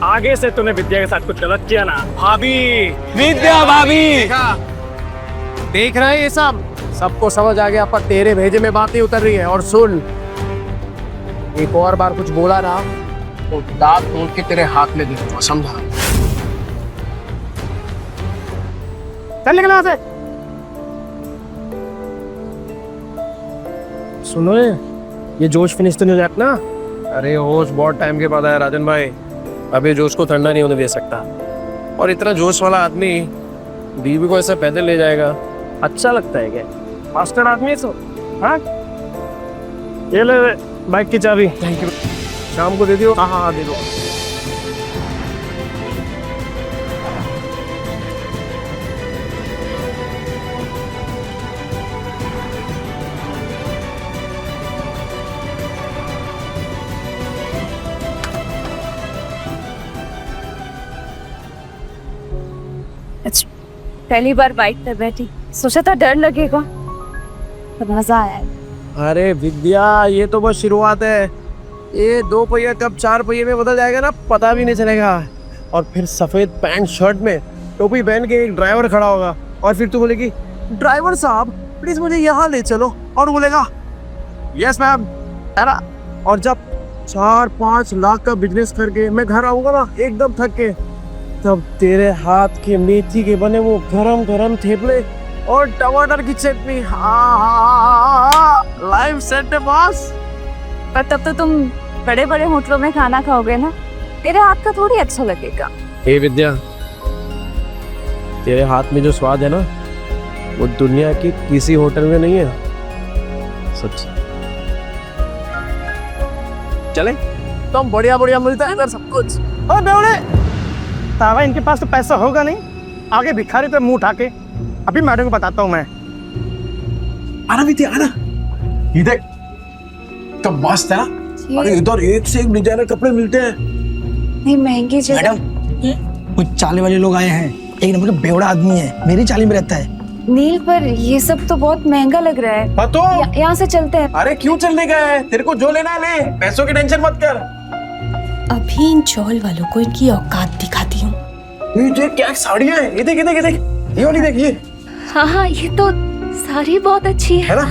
आगे से तूने विद्या के साथ कुछ गलत किया ना, भाभी, विद्या भाभी। देख रहे हैं ये सबको समझ आ गया, पर तेरे भेजे में बात नहीं उतर रही है। और सुन, एक और बार कुछ बोला ना तो दांत तोड़ के तेरे हाथ में दे दूंगा, समझा? चल निकल वहां से। सुनो, ये जोश फिनिश तो नहीं हो जाता ना? अरे होश बहुत टाइम के बाद आया राजन भाई, अभी जोश को ठंडा नहीं होने दे सकता। और इतना जोश वाला आदमी बीवी को ऐसे पैदल ले जाएगा, अच्छा लगता है क्या? मास्टर आदमी है तो। हाँ, ये ले बाइक की चाबी। Thank you. शाम को दे दियो। हाँ दे दो। पहली बार बाइक पे बैठी, सोचा था डर लगेगा, पर मजा आया। अरे विद्या, ये तो बस शुरुआत है। ये 2 पहिया कब 4 पहिए में बदल जाएगा ना, पता भी नहीं चलेगा। और फिर सफेद पैंट शर्ट में टोपी पहन के एक ड्राइवर खड़ा होगा, और फिर तू बोलेगी, ड्राइवर साहब प्लीज मुझे यहाँ ले चलो, और बोलेगा यस मैम। और जब 4-5 लाख का बिजनेस करके मैं घर आऊंगा ना एकदम थक के, तब तेरे हाथ के मेथी के बने वो गरम गरम थेपले और टमाटर की चटनी, लाइव सेट है बॉस। पर तब तो तुम बड़े बड़े होटलों में खाना खाओगे ना, तेरे हाथ का थोड़ी अच्छा लगेगा। हे विद्या, तेरे हाथ में जो स्वाद है ना, वो दुनिया की किसी होटल में नहीं है, सच। चले तो हम बढ़िया बढ़िया मिलता है इधर सब कुछ। ओ बेवड़े, तावा इनके पास तो पैसा होगा नहीं, आगे भिखारी पे मुंह उठा के। अभी मैडम को बताता हूँ मैं। आना विद्या, आना। ये देख, तो मस्त है ना? अरे इधर एक से एक डिजाइनर कपड़े मिलते हैं। नहीं महंगी जगह। मैडम, कुछ चाले वाले लोग आए हैं, एक नंबर का बेवड़ा आदमी है, मेरी चाली में रहता है। नील, पर ये सब तो बहुत महंगा लग रहा है। तो यहाँ से चलते हैं। अरे क्यों चलने का है? तेरे को जो लेना है ले, पैसों की टेंशन मत कर। अभी इन चौल वालों को इनकी औकात दिखाती हूँ। ये देख क्या साड़ियाँ हैं, ये देख ये देख ये देख, ये वाली देख ये। हाँ, ये तो साड़ी बहुत अच्छी है ना?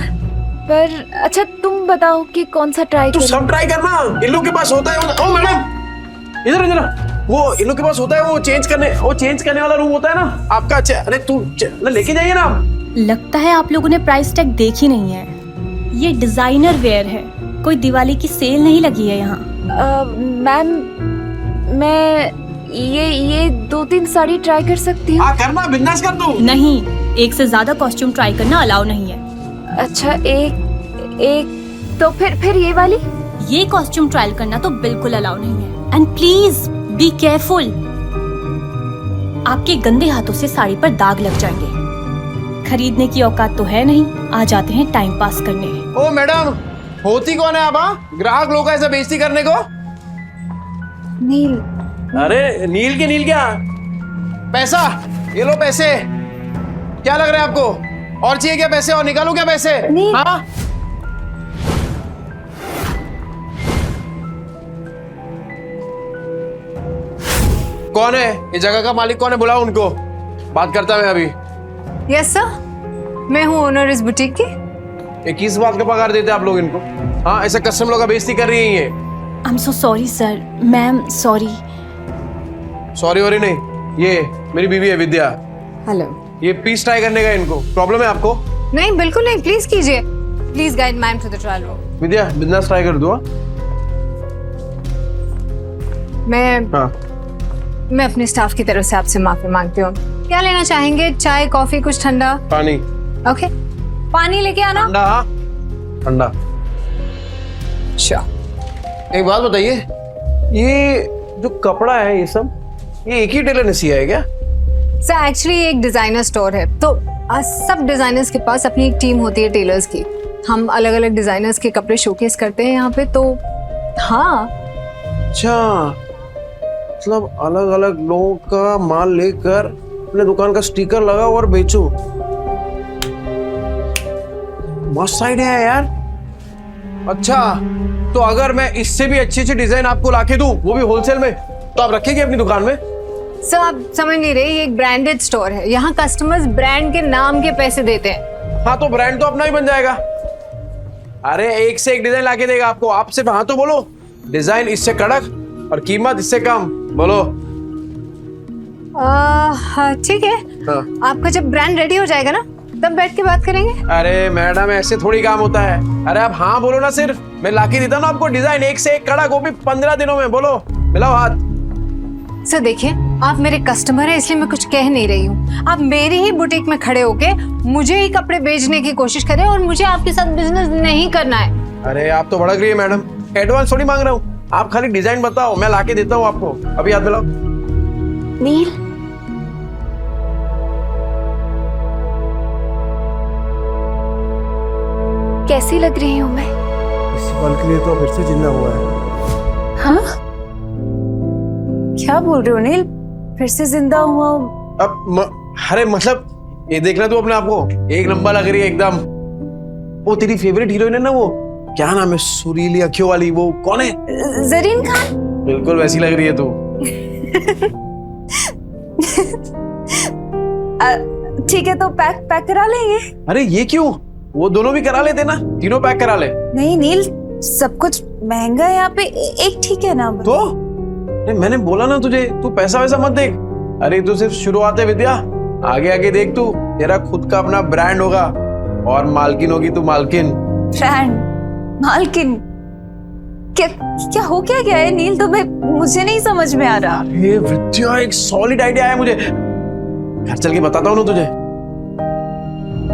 पर अच्छा तुम बताओ कि कौन सा ट्राई तू सब ट्राई करना, इन लोग के पास होता है। ओ मैडम, इधर इधर, वो इन लोग के पास होता है, वो चेंज करने वाला रूम होता है ना आपका। अच्छा, अरे तू लेके जाइए ना। लगता है आप लोगों ने प्राइस टैग देखी नहीं है। ये डिजाइनर वेयर है, कोई दिवाली की सेल नहीं लगी है यहाँ। मैम, मैं ये 2-3 साड़ी ट्राई कर सकती हूँ? करना, बिंदास कर तू। नहीं, एक से ज्यादा कॉस्ट्यूम ट्राई करना अलाउ नहीं है। अच्छा, एक तो फिर ये वाली? ये कॉस्ट्यूम ट्रायल करना तो बिल्कुल अलाउ नहीं है। एंड प्लीज बी केयरफुल, आपके गंदे हाथों से साड़ी पर दाग लग जाएंगे। खरीदने की औकात तो है नहीं, आ जाते हैं टाइम पास करने। ओ मैडम, होती कौन है आप? ग्राहक लोग ऐसे बेइज्जती करने को? नील। अरे नील के नील क्या? पैसा, ये लो पैसे। क्या लग रहा है आपको? और चाहिए क्या पैसे? और निकालू क्या पैसे? हाँ? कौन है ये जगह का मालिक? कौन है? बुलाओ उनको, बात करता मैं अभी। यस सर, मैं हूँ ओनर इस बुटीक की। ये किस बात का पगार देते आप लोग इनको? हाँ, ऐसे कस्टमर लोग का बेइज्जती कर रही है ये। I am so sorry sir, ma'am sorry. Sorry worry नहीं, ये मेरी बीवी है विद्या। हेलो। ये पीस ट्राई करने का इनको प्रॉब्लम है आपको? नहीं बिल्कुल नहीं, प्लीज कीजिए। Please guide ma'am to the trial room. Vidya, बिंदास ट्राई कर दो। मैं अपने स्टाफ की तरफ से आपसे माफी मांगती हूँ। क्या लेना चाहेंगे? चाय, कॉफी, कुछ ठंडा? पानी। ओके, पानी लेके आना। ठंडा? ठंडा। अच्छा, एक बात बताइए, ये जो कपड़ा है ये सब, ये एक ही टेलर ने सिया है क्या? सर एक्चुअली एक डिजाइनर स्टोर है, तो सब डिजाइनर्स के पास अपनी एक टीम होती है टेलर्स की। हम अलग अलग डिजाइनर्स के कपड़े शोकेस करते हैं यहाँ पे, तो हाँ। अच्छा, मतलब अलग अलग लोगों का माल लेकर अपने दुकान का स्टिकर लगाओ और बेचो। मस्त आइडिया है यार। अच्छा, तो अगर मैं इससे भी अच्छी अच्छी डिजाइन आपको लाके दूं, वो भी होलसेल में, तो आप रखेंगे अपनी दुकान में? सर आप समझ नहीं रहे, ये एक ब्रांडेड स्टोर है। यहाँ कस्टमर्स ब्रांड के नाम के पैसे देते हैं। हाँ, तो ब्रांड तो अपना ही बन जाएगा। अरे एक से एक डिजाइन लाके देगा आपको। आप सिर्फ हाँ तो बोलो, डिजाइन इससे कड़क और कीमत इससे कम, बोलो। ठीक है। हाँ। आपका जब ब्रांड रेडी हो जाएगा ना, तब बैठ के बात करेंगे। अरे मैडम, ऐसे थोड़ी काम होता है। अरे आप हाँ बोलो ना, सिर्फ मैं लाके देता ना आपको डिजाइन एक से एक कड़क, वो भी 15 दिनों में। बोलो, मिलाओ हाथ। सर देखिए, आप मेरे कस्टमर हैं, इसलिए मैं कुछ कह नहीं रही हूँ। आप मेरी ही बुटीक में खड़े होके मुझे ही कपड़े बेचने की कोशिश करें, और मुझे आपके साथ बिजनेस नहीं करना है। अरे आप तो भड़क रही है मैडम, एडवांस थोड़ी मांग रहा हूँ। आप खाली डिजाइन बताओ, मैं लाके देता हूँ आपको। अभी हाथ मिलाओ। नील, कैसी लग रही हूँ मैं? इस पल के लिए तो फिर से जिंदा हुआ है। हाँ? क्या बोल रहे हो नील? फिर से जिंदा हुआ हूँ? अरे मतलब ये देखना तू अपने आप को, एक नंबर लग रही है एकदम। वो तेरी फेवरेट हीरोइन है ना, वो क्या नाम है, सुरीली अखियों वाली, वो कौन है? जरीन खान। बिल्कुल वैसी लग रही है तू। ठीक है, तो पैक करा लेंगे। अरे ये क्यों? वो दोनों भी करा लेते ना, तीनों पैक करा ले। नहीं नील, सब कुछ महंगा है यहाँ पे, एक ठीक है ना? तो मैंने बोला ना तुझे, तू पैसा वैसा मत देख। अरे तू सिर्फ शुरुआत है विद्या, आगे आगे देख, तू तेरा खुद का अपना ब्रांड होगा और मालकिन होगी तू, मालकिन। ब्रांड? मालकिन? क्या हो क्या गया है नील? तो मुझे नहीं समझ में आ रहा। अरे विद्या, एक सॉलिड आइडिया है मुझे, घर चल के बताता हूँ ना तुझे।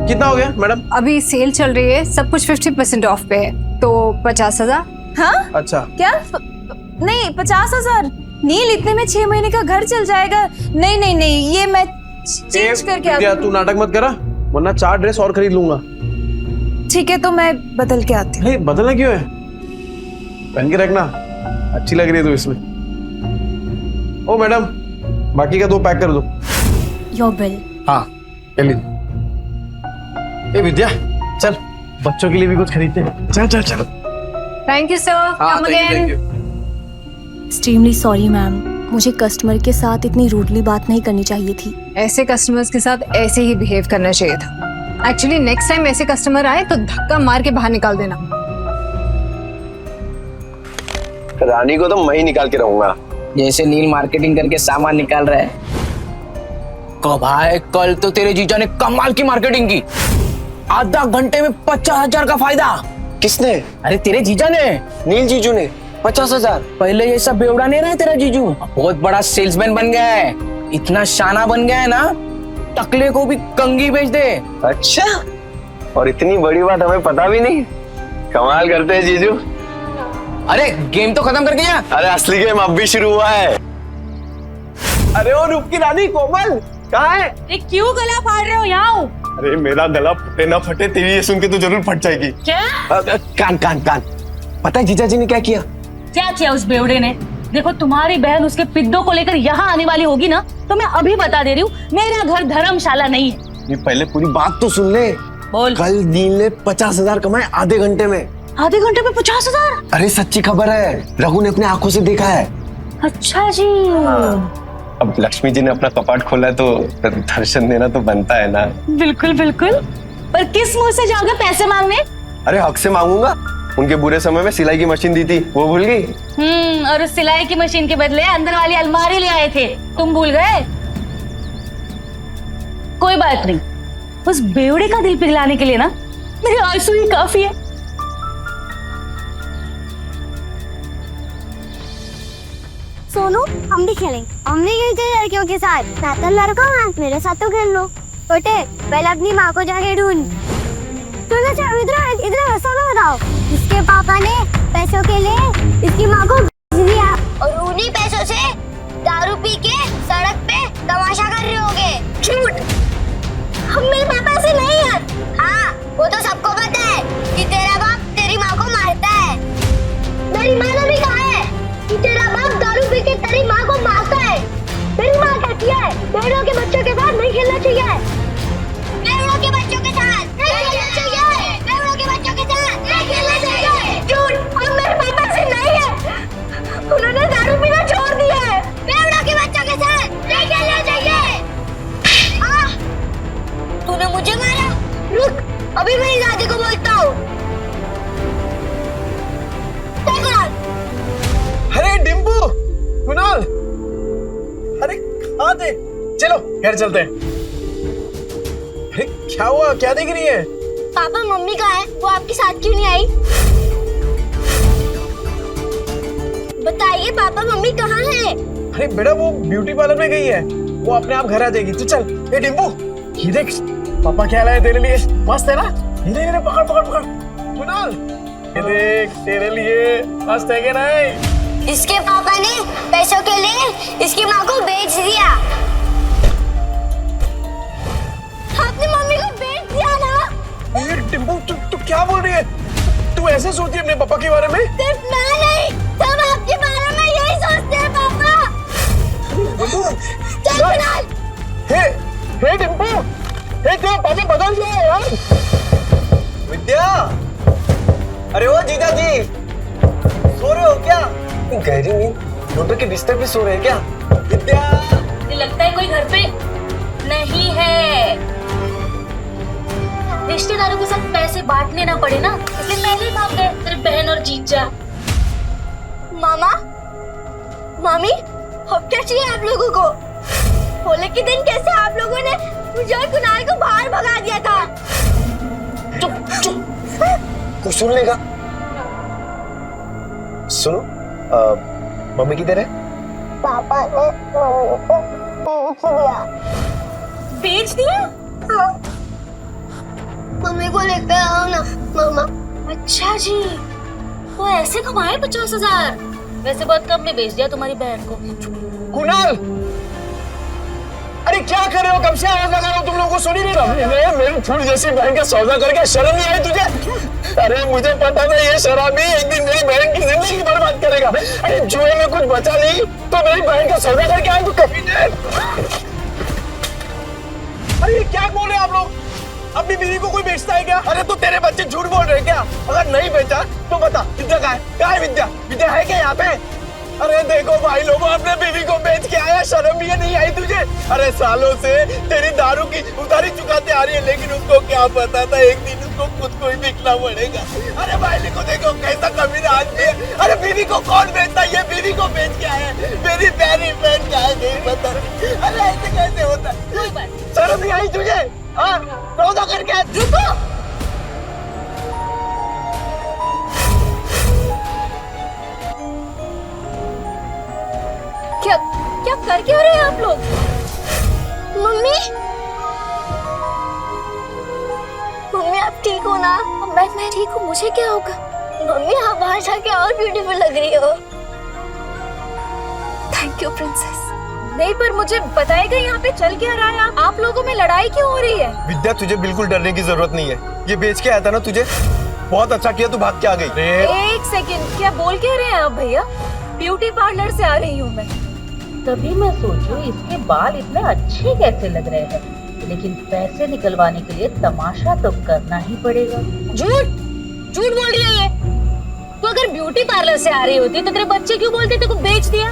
कितना हो गया मैडम? अभी सेल चल रही है, सब कुछ 50% ऑफ पे है, तो 50,000। हाँ? अच्छा। क्या? नहीं, 50,000? नील, इतने में 6 महीने का घर चल जाएगा। नहीं नहीं नहीं, ये मैं चेंज करके विद्या, तू नाटक मत करा, वरना 4 ड्रेस और खरीद लूंगा। ठीक है, तो मैं बदल के आती हूँ। बदलना क्यों है? पहन के रखना, अच्छी लग रही है तू इसमें। ओ मैडम, बाकी का 2 पैक कर दो। Your bill. हाँ, ले। ए विद्या, चल बच्चों के लिए भी कुछ खरीदते हैं। चल चल चल। Thank you sir, come again. Extremely sorry ma'am, मुझे कस्टमर के साथ इतनी रूडली बात नहीं करनी चाहिए थी। ऐसे कस्टमर्स के साथ ऐसे ही बिहेव करना चाहिए था। एक्चुअली नेक्स्ट टाइम ऐसे कस्टमर आए तो धक्का मार के बाहर निकाल देना। रानी को तो मैं ही निकाल के रहूंगा, जैसे नील मार्केटिंग करके सामान निकाल रहा है। भाई, कल तो तेरे जीजा ने कमाल की मार्केटिंग की, आधा घंटे में 50,000 का फायदा। किसने? अरे तेरे जीजा ने, नील जीजू ने। 50,000? पहले ये सब बेवड़ा नहीं रहा तेरा जीजू, बहुत बड़ा सेल्समैन बन गया है, इतना शाना बन गया है ना टकले को भी कंगी बेच दे। अच्छा, और इतनी बड़ी बात हमें पता भी नहीं। कमाल करते हैं जीजू। अरे गेम तो खत्म कर दिया। अरे असली गेम अब भी शुरू हुआ है। अरे वो रूप की रानी कोमल कहाँ है? अरे क्यों गला फाड़ रहे हो? यहाँ आओ। अरे मेरा गला फटे ना फटे, तेरी ये सुन के तो जरूर फट जाएगी। क्या? कान कान कान। पता है जीजा जी ने क्या किया? क्या किया उस बेवड़े ने? देखो तुम्हारी बहन उसके पिद्दों को लेकर यहाँ आने वाली होगी ना, तो मैं अभी बता दे रही हूँ, मेरा घर धर्मशाला नहीं है। ये पहले पूरी बात तो सुन ले। बोल। कल नील ने 50,000 कमाए आधे घंटे में। आधे घंटे में 50,000? अरे सच्ची खबर है, रघु ने अपने आंखों से देखा है। अच्छा जी। अब लक्ष्मी जी ने अपना कपाट खोला है तो दर्शन देना तो बनता है ना। बिल्कुल बिल्कुल, पर किस मुंह से जाओगे पैसे मांगने? अरे हक से मांगूंगा। उनके बुरे समय में सिलाई की मशीन दी थी, वो भूल गई? और उस सिलाई की मशीन के बदले अंदर वाली अलमारी ले आए थे, तुम भूल गए? कोई बात नहीं, उस बेवड़े का दिल पिघलाने के लिए ना मेरे आंसू ही काफी है। सोनू, हम भी खेलेंगे। हम भी खेलते लड़कियों के साथ। मैं तो लड़का हूँ, मेरे साथ तो खेल लो। छोटे, पहले अपनी माँ को जाके ढूंढ। इधर ऐसा ना बताओ। इसके पापा ने पैसों के लिए इसकी माँ को भेज दिया और उन्हीं पैसों से दारू पी के सड़क पे तमाशा कर रहे होगे। झूठ। हम मेरे पापा से नहीं है। हाँ, वो तो सबको पता है कि तेरा बाप तेरी माँ को मारता है। मेरी माँ ने भी कहा है कि तेरा बाप दारू पी के तेरी माँ को मारता है। मेरी माँ कहती है बेड़ों के बच्चों के साथ नहीं खेलना चाहिए। बेड़ों के बच्चों के साथ नहीं खेलना चाहिए। बेड़ों के बच्चों के साथ नहीं खेलना चाहिए। झूठ। हम मेरे पापा से नहीं है, उन्होंने दारू पीना छोड़ दिया है। बेड़ों के बच्चों के साथ नहीं खेलना चाहिए। तूने मुझे मारा? रुक, अभी मेरी दादी को बोलता हूँ। अरे डिम्पू, कुणाल, अरे कहाँ थे? चलो घर चलते हैं। अरे क्या हुआ, क्या देख रही है? पापा मम्मी कहाँ है? वो आपके साथ क्यों नहीं आई? बताइए पापा मम्मी कहाँ है? अरे बेटा वो ब्यूटी पार्लर में गई है, वो अपने आप घर आ जाएगी। तो चल। ए डिम्पू, ये देख पापा क्या लाए तेरे लिए, मस्त है ना? ये पकड़ पकड़ पकड़। कुणाल, ये देख तेरे लिए, मस्त है क्या नहीं? इसके पापा ने पैसों के लिए इसकी माँ को बेच दिया। आपने मम्मी को बेच दिया ना? ये डिम्पू तू क्या बोल रही है? तू ऐसे सोचती है अपने पापा के बारे में? सिर्फ मैं नहीं, सब आपके बारे में यही सोचते हैं पापा। चल कुणाल। हे डिम्पू, हे क्या पापा बदल गए यार? विद्या, अरे ओ जीजा जी, सो रहे हो क्या? गहरी नींद, डॉक्टर के बिस्तर पे सो रहे हैं क्या? विद्या, मुझे लगता है कोई घर पे नहीं है। रिश्तेदारों के साथ पैसे बांटने ना पड़े ना, इसलिए पहले ही भाग गए तेरी बहन और जीजा। मामा, मामी, अब क्या चाहिए आप लोगों को? होली के दिन कैसे आप लोगों ने मुझे और कुणाल को बाहर भगा दिया था? चुप चुप, कुछ सुन लेगा। सुनो, मम्मी किधर है? पापा ने मम्मी को बेच दिया। बेच दिया? हाँ। मम्मी को लेकर आओ ना मामा। अच्छा जी, वो ऐसे कमाए 50,000? वैसे बहुत कम में बेच दिया तुम्हारी बहन को। कुणाल, अरे क्या कर रहे हो? कब से आवाज लगा रहा हूँ, तुम लोगों को सुनी नहीं रहा? मेरी फूल जैसी बहन का सौदा करके शर्म नहीं आई तुझे? अरे मुझे पता था ये शराबी एक दिन मेरी बहन की जिंदगी बर्बाद करेगा। अरे जुए में कुछ बचा नहीं तो मेरी बहन का सौदा करके आए तो कभी नहीं। अरे ये क्या बोल रहे आप लोग? अपनी बीवी को कोई बेचता है क्या? अरे तो तेरे बच्चे झूठ बोल रहे हैं क्या? अगर नहीं बेचा तो बता, विद्या कहाँ है? कहाँ है विद्या? विद्या है क्या यहाँ पे? अरे देखो भाई लोगों, अपने बीवी को बेच के आया, शर्म ये नहीं आई तुझे? अरे सालों से तेरी दारू की उधारी चुकाते आ रही है, लेकिन उसको क्या पता था एक दिन उसको खुद को ही बिकना पड़ेगा। अरे भाई को देखो कैसा कमीना आदमी है। अरे बीवी को कौन बेचता? ये बीवी को बेच के आया, मेरी प्यारी बहन का है, नहीं पता। अरे ऐसे कैसे होता है? शर्म नहीं आई तुझे? हाँ, सौदा करके रुको। क्या क्या कर क्या रहे हैं आप लोग? मम्मी, ठीक हूँ ना? मैं ठीक हूँ, मुझे क्या होगा? मम्मी आप बाहर जाके और ब्यूटीफुल लग रही हो। Thank you princess. नहीं पर मुझे बताएगा यहाँ पे चल क्या रहा है? आप लोगों में लड़ाई क्यों हो रही है? विद्या तुझे बिल्कुल डरने की जरूरत नहीं है, ये बेच के आया था ना तुझे, बहुत अच्छा किया तू भाग के आ गई। एक सेकंड, क्या बोल के रहे हैं आप भैया? ब्यूटी पार्लर से आ रही हूँ मैं। तभी मैं सोचूं इसके बाल इतने अच्छे कैसे लग रहे हैं, लेकिन पैसे निकलवाने के लिए तमाशा तो करना ही पड़ेगा। झूठ बोल रही है ये। तो अगर ब्यूटी पार्लर से आ रही होती तो तेरे बच्चे क्यों बोलते तेरे को बेच दिया?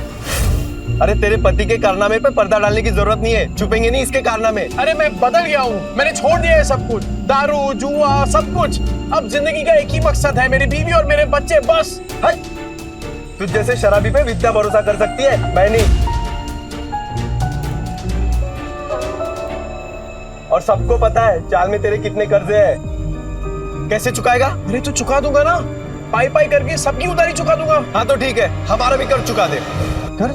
अरे तेरे पति के कारनामे पे पर्दा डालने की जरूरत नहीं है, छुपेंगे नहीं इसके कारनामे। अरे मैं बदल गया हूँ, मैंने छोड़ दिया है सब कुछ, दारू जुआ सब कुछ। अब जिंदगी का एक ही मकसद है, मेरी बीवी और मेरे बच्चे, बस। तुझ जैसे शराबी पे विद्या भरोसा कर सकती है, मैं नहीं। और सबको पता है चाल में तेरे कितने कर्जे हैं, कैसे चुकाएगा? अरे तो चुका दूंगा ना, पाई पाई करके सबकी उधारी चुका दूंगा। हाँ तो ठीक है, हमारा भी कर्ज चुका दे। कर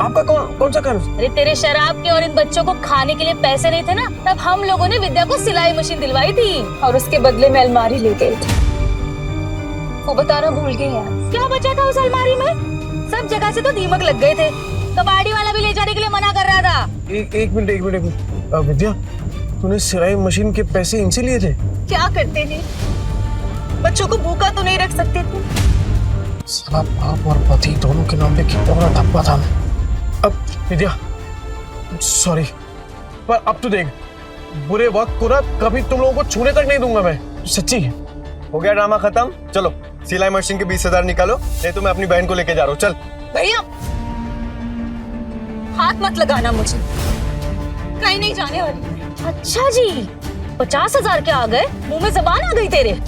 आपका कौन सा कर्ज? अरे तेरे शराब के और इन बच्चों को खाने के लिए पैसे नहीं थे ना, तब हम लोगों ने विद्या को सिलाई मशीन दिलवाई थी और उसके बदले में अलमारी ले गए थे। वो बताना भूल गए यार। क्या बचा था उस अलमारी में? सब जगह से तो दीमक लग गए थे, कबाड़ी वाला भी ले जाने के लिए मना कर रहा था। एक मिनट विद्या, तूने सिलाई मशीन के पैसे इनसे लिए थे? क्या करते थे? बच्चों को भूखा तो नहीं रख सकते थे। साला बाप और पति दोनों के नाम पे कितना बड़ा धब्बा था। अब विद्या सॉरी, पर अब तो देख, बुरे वक्त को ना कभी तुम लोगों को छूने तक नहीं दूंगा मैं, सच्ची। हो गया ड्रामा खत्म, चलो सिलाई मशीन के 20,000 निकालो, नहीं तो मैं अपनी बहन को लेके जा रहा हूँ। चल भैया हाथ मत लगाना मुझे, कहीं नहीं जाने वाली। अच्छा जी 50,000 के आ गए, मुंह में जबान आ गई तेरे।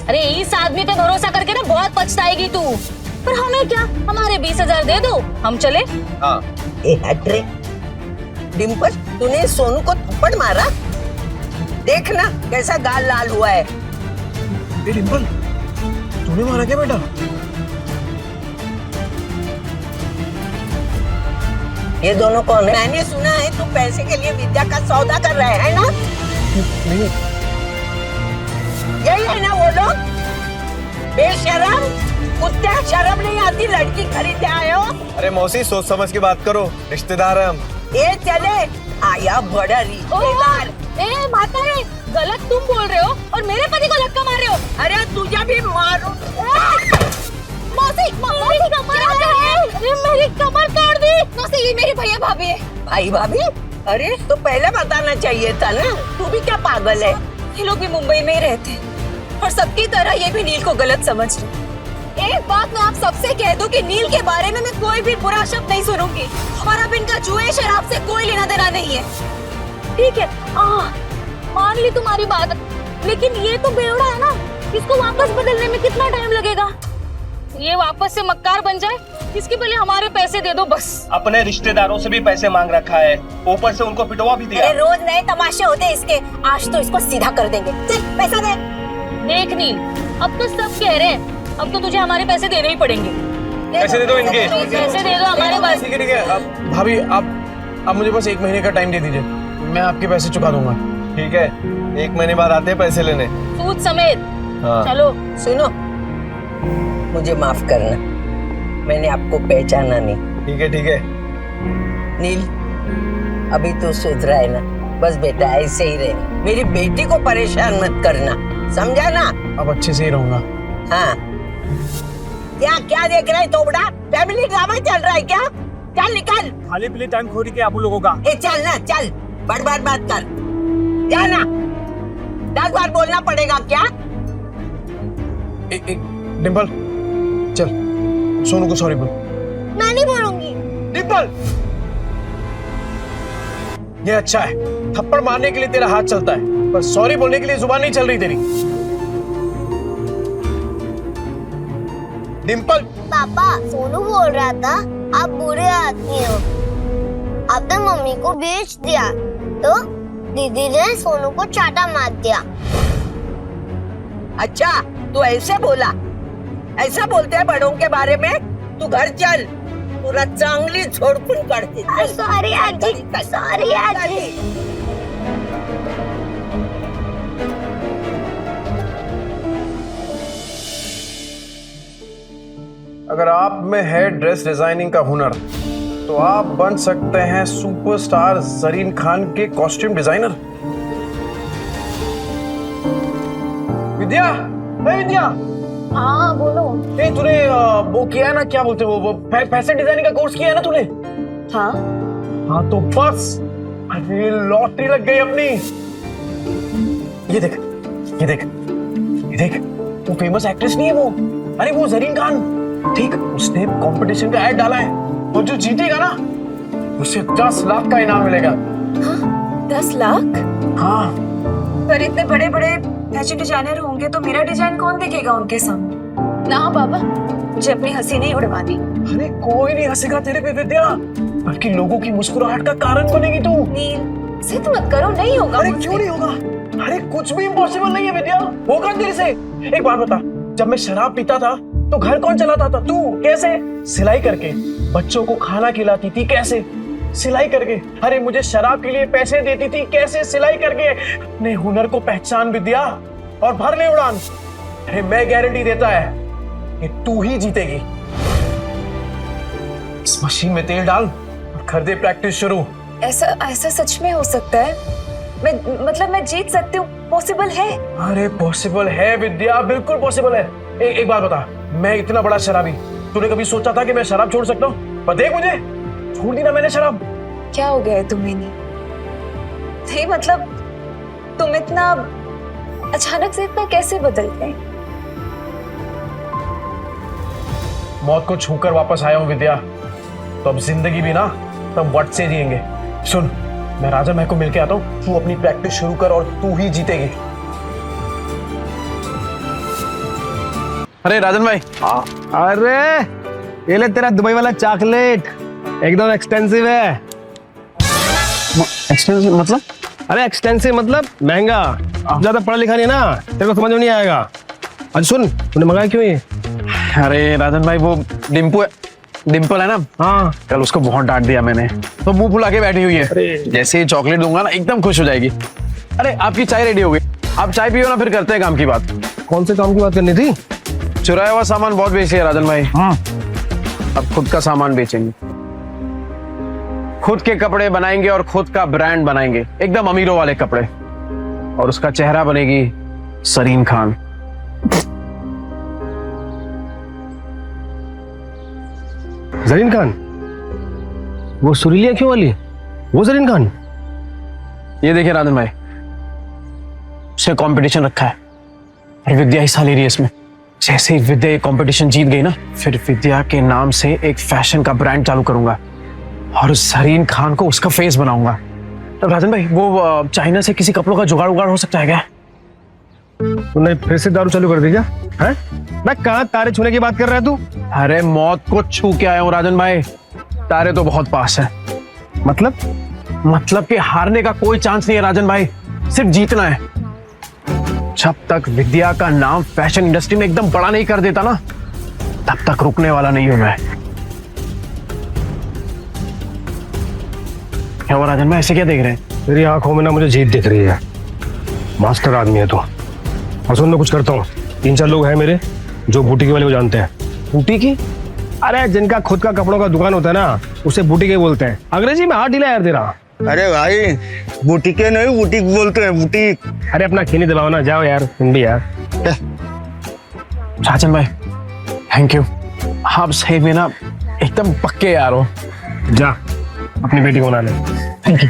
अरे इस आदमी पे भरोसा करके ना बहुत पछताएगी तू। पर हमें क्या, हमारे 20,000 दे दो, हम चले। हाँ। डिम्पल, तूने सोनू को थप्पड़ मारा? देखना कैसा गाल लाल हुआ है। डिम्पल, तूने मारा क्या बेटा? ये दोनों कौन है? मैंने सुना है तू पैसे के लिए विद्या का सौदा कर रहा है ना? नहीं। यही है ना वो लोग? बेशरम, कुत्ते, शर्म नहीं आती, लड़की खरीदते आए हो? अरे मौसी सोच समझ के बात करो, रिश्तेदार है हम। ये चले आया बड़ा रिश्तेदार। ए माता रे, गलत तुम बोल रहे हो और मेरे पति को धक्का मार रहे हो। अरे तुझे भी मारो। मौसी, मेरी कमर तोड़ दी। मौसी ये मेरी भैया भाभी है। भाई भाभी? अरे तो पहले बताना चाहिए था ना, तू भी क्या पागल है? ये लोग भी मुंबई में ही रहते हैं और सबकी तरह ये भी नील को गलत समझ रहे। एक बात मैं आप सबसे कह दूं कि नील के बारे में मैं कोई भी बुरा शब्द नहीं सुनूंगी और अब इनका जुए शराब से कोई लेना देना नहीं है, ठीक है? मान ली तुम्हारी बात, लेकिन ये तो बेवड़ा है ना, इसको वापस बदलने में कितना टाइम लगेगा? ये वापस से मक्कार बन जाए, इसके पहले हमारे पैसे दे दो बस। अपने रिश्तेदारों से भी पैसे मांग रखा है, ऊपर से उनको पिटवा भी दिया। अरे रोज नए तमाशे होते हैं इसके, आज तो इसको सीधा कर देंगे। चल पैसा दे। देख नील, अब तो सब कह रहे हैं, अब तो तुझे हमारे पैसे देने ही पड़ेंगे। पैसे दे दो इनके। पैसे दे दो हमारे पास। ठीक है। अब भाभी आप मुझे बस 1 महीने का टाइम दे दीजिए, मैं आपके पैसे चुका दूंगा। ठीक है, 1 महीने बाद आते हैं पैसे लेने, सूद समेत। हाँ। चलो सुनो, मुझे माफ करना, मैंने आपको पहचाना नहीं। ठीक है। नील, अभी तो सुधरा है ना, बस बेटा ऐसे ही रहे, मेरी बेटी को परेशान मत करना, समझा ना? अब अच्छे से ही रहूंगा। हाँ। क्या देख रहा है तोबड़ा? फैमिली ड्रामा चल रहा है क्या? चल निकल। खाली पीली टाइम खोरी के आप लोगों का। चल ना, चल, बड़ बात कर, जाना। 10 बार बोलना पड़ेगा क्या? एक डिम्पल, चल सोनू को सॉरी बोल। मैं नहीं बोलूंगी। डिम्पल, ये अच्छा है, थप्पड़ मारने के लिए तेरा हाथ चलता है, पर सॉरी बोलने के लिए जुबान नहीं चल रही तेरी। डिम्पल। पापा, सोनू बोल रहा था आप बुरे आदमी हो, आपने मम्मी को बेच दिया, तो दीदी ने सोनू को चाटा मार दिया। अच्छा, तू ऐसे बोला? ऐसा बोलते हैं बड़ों के बारे में? तू घर चल, पूरा चांगली झोड़पून काढते। सॉरी आजी, सॉरी आजी। अगर आप में है ड्रेस डिजाइनिंग का हुनर तो आप बन सकते हैं सुपरस्टार जरीन खान के कॉस्ट्यूम डिजाइनर। विद्या, विद्या। हाँ बोलो। तूने वो किया है ना, क्या बोलते हैं वो फैशन डिजाइनिंग का कोर्स किया है ना तूने? हाँ हाँ तो बस अरे लॉटरी लग गई अपनी। ये देख, ये देख, ये देख, वो फेमस एक्ट्रेस नहीं है वो, अरे वो जरीन खान, ठीक, उसने कंपटीशन का ऐड डाला है और जो जीतेगा ना उसे 10 लाख का इनाम मिलेगा। हाँ, 10 लाख? हाँ। पर इतने बड़े बड़े फैशन डिजाइनर होंगे तो मेरा डिजाइन कौन देखेगा उनके सामने? ना बाबा, मुझे अपनी हंसी नहीं उड़वानी। अरे कोई नहीं हंसेगा तेरे पे विद्या, बल्कि लोगों की मुस्कुराहट का कारण बनेगी तू। नील, जिद मत करो, नहीं होगा। अरे क्यों नहीं होगा? अरे कुछ भी इम्पॉसिबल नहीं है विद्या, होगा तेरे से। एक बात बता, जब मैं शराब पीता था तो घर कौन चलाता था? तू। कैसे? सिलाई करके। बच्चों को खाना खिलाती थी, कैसे? सिलाई करके। अरे मुझे शराब के लिए पैसे देती थी, कैसे? सिलाई करके। अपने हुनर को पहचान विद्या और भर ले उड़ान। अरे मैं गारंटी देता है कि तू ही जीतेगी। इस मशीन में तेल डाल और कर दे प्रैक्टिस शुरू। ऐसा सच में हो सकता है? मैं जीत सकती हूँ? पॉसिबल है? अरे पॉसिबल है विद्या, बिल्कुल पॉसिबल है। एक बात बता, मैं इतना बड़ा शराबी, तूने कभी सोचा था कि मैं शराब छोड़ सकता हूँ? पर देख मुझे, छोड़ दी ना मैंने शराब। क्या हो गया है तुम्हें? नहीं मतलब तुम इतना अचानक से इतना कैसे बदल गए? मौत को छूकर वापस आया हूँ विद्या, तो अब जिंदगी भी ना तब वट से जिएंगे। सुन, मैं राजा महक को मिलके आता हूँ, तू अपनी प्रैक्टिस शुरू कर और तू ही जीतेगी। अरे राजन भाई। अरे ये ले तेरा दुबई वाला चॉकलेट, एकदम एक्सपेंसिव है। एक्सपेंसिव मतलब? अरे एक्सटेंसिव मतलब महंगा। ज्यादा पढ़ा लिखा नहीं ना, तेरे को समझ में नहीं आएगा। अच्छा सुन, तूने मंगाया क्यों ये? अरे राजन भाई, वो डिम्पल है ना, हाँ, कल उसको बहुत डांट दिया मैंने, तो मुंह फुला के बैठी हुई है। जैसे ही चॉकलेट दूंगा ना एकदम खुश हो जाएगी। अरे आपकी चाय रेडी हो गई, आप चाय पियो ना, फिर करते हैं काम की बात। कौन से काम की बात करनी थी? चुराया हुआ सामान बहुत बेची है राजन भाई। हाँ, अब खुद का सामान बेचेंगे, खुद के कपड़े बनाएंगे और खुद का ब्रांड बनाएंगे, एकदम अमीरों वाले कपड़े। और उसका चेहरा बनेगी जरीन खान। जरीन खान? वो सुरीलिया क्यों वाली? वो जरीन खान? ये देखिए राजन भाई, उसने कंपटीशन रखा है और विद्या हिस्सा ले रही है इसमें। जैसे ही विद्या ये कंपटीशन जीत गई ना, फिर विद्या के नाम से एक फैशन का ब्रांड चालू करूंगा और जरीन खान को उसका फेस बनाऊंगा। तो राजन भाई, वो चाइना से किसी कपड़ों का जुगाड़ उगाड़ हो सकता है क्या? तूने फिर से दारू चालू कर दी क्या? हैं? मैं कहाँ तारे छूने की बात कर रहा है तू? अरे मौत को छू के आया हूँ राजन भाई, तारे तो बहुत पास है। मतलब कि हारने का कोई चांस नहीं है राजन भाई, सिर्फ जीतना है। जब तक विद्या का नाम फैशन इंडस्ट्री में एकदम बड़ा नहीं कर देता ना, तब तक रुकने वाला नहीं हूं मैं। क्या हुआ राजन भाई, ऐसे क्या देख रहे हैं? तेरी आंखों में ना मुझे जीत दिख रही है। मास्टर आदमी है तू। और सुन, मैं कुछ करता हूँ, 3-4 लोग हैं मेरे जो बूटीकी वाले को जानते हैं। बूटीकी? अरे जिनका खुद का कपड़ों का दुकान होता है ना, उसे बूटीकी बोलते हैं। अंग्रेजी में हाथ ढीला यार तेरा। अरे भाई, बुटीके नहीं बुटीक बोलते हैं, बुटीक। अरे अपना खीनी दबाओ ना, जाओ यार तुम भी यार। राजन भाई थैंक यू, आप सही में ना एकदम पक्के यार हो। जा अपनी बेटी को बना ले। Thank you.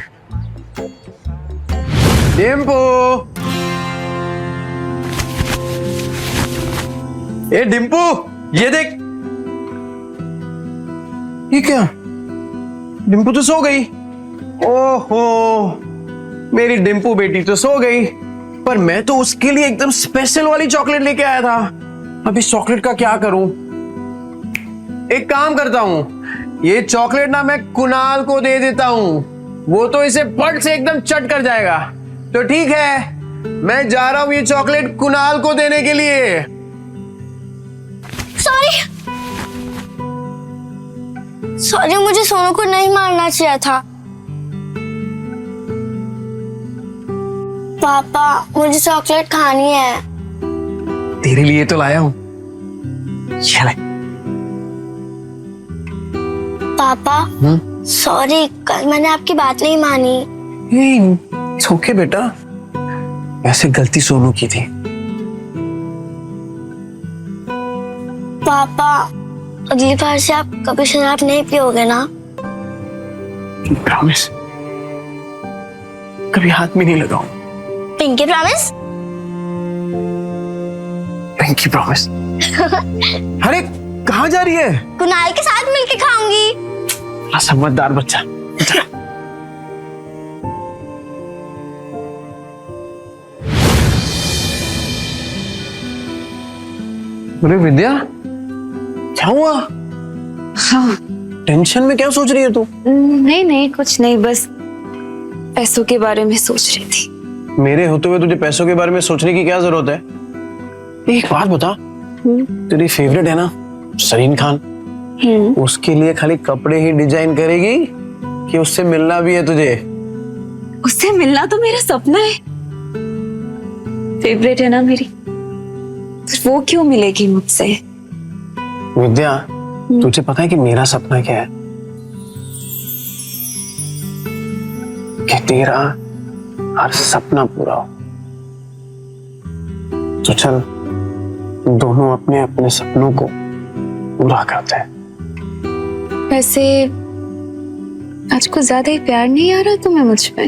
डिम्पू, ए डिम्पू, ये देख। ये क्या? डिम्पू तो सो गई। ओहो, मेरी डिम्पू बेटी तो सो गई, पर मैं तो उसके लिए एकदम स्पेशल वाली चॉकलेट लेके आया था। अब इस चॉकलेट का क्या करूं? एक काम करता हूं, ये चॉकलेट ना मैं कुणाल को दे देता हूं, वो तो इसे पट से एकदम चट कर जाएगा। तो ठीक है, मैं जा रहा हूं ये चॉकलेट कुणाल को देने के लिए। सॉरी, मुझे सोनू को नहीं मारना चाहिए था। पापा, मुझे चॉकलेट खानी है। तेरे लिए तो लाया हूं, चल। पापा सॉरी, कल मैंने आपकी बात नहीं मानी। ओके बेटा, ऐसे गलती सोनू की थी। पापा अगली बार से आप कभी शराब नहीं पियोगे ना? प्रॉमिस, कभी हाथ में नहीं लगाऊं। Pinky promise? Pinky promise. अरे कहाँ जा रही है? कुणाल के साथ मिलके खाऊंगी। समझदार बच्चा। अरे विद्या, क्या हुआ? हाँ टेंशन में क्या सोच रही है तू? नहीं नहीं कुछ नहीं, बस पैसों के बारे में सोच रही थी। मेरे होते हुए तुझे पैसों के बारे में सोचने की क्या जरूरत है? एक बात बता, तेरी फेवरेट है ना सरीन खान, उसके लिए खाली कपड़े ही डिजाइन करेगी कि उससे मिलना भी है तुझे? उससे मिलना तो मेरा सपना है, फेवरेट है ना मेरी, तो वो क्यों मिलेगी मुझसे? विद्या, तुझे पता है कि मेरा सपना क्या है? कि तेरा हर सपना पूरा हो। तो चल दोनों अपने अपने सपनों को पूरा करते हैं। वैसे आज कुछ ज्यादा ही प्यार नहीं आ रहा तुम्हें मुझ पे?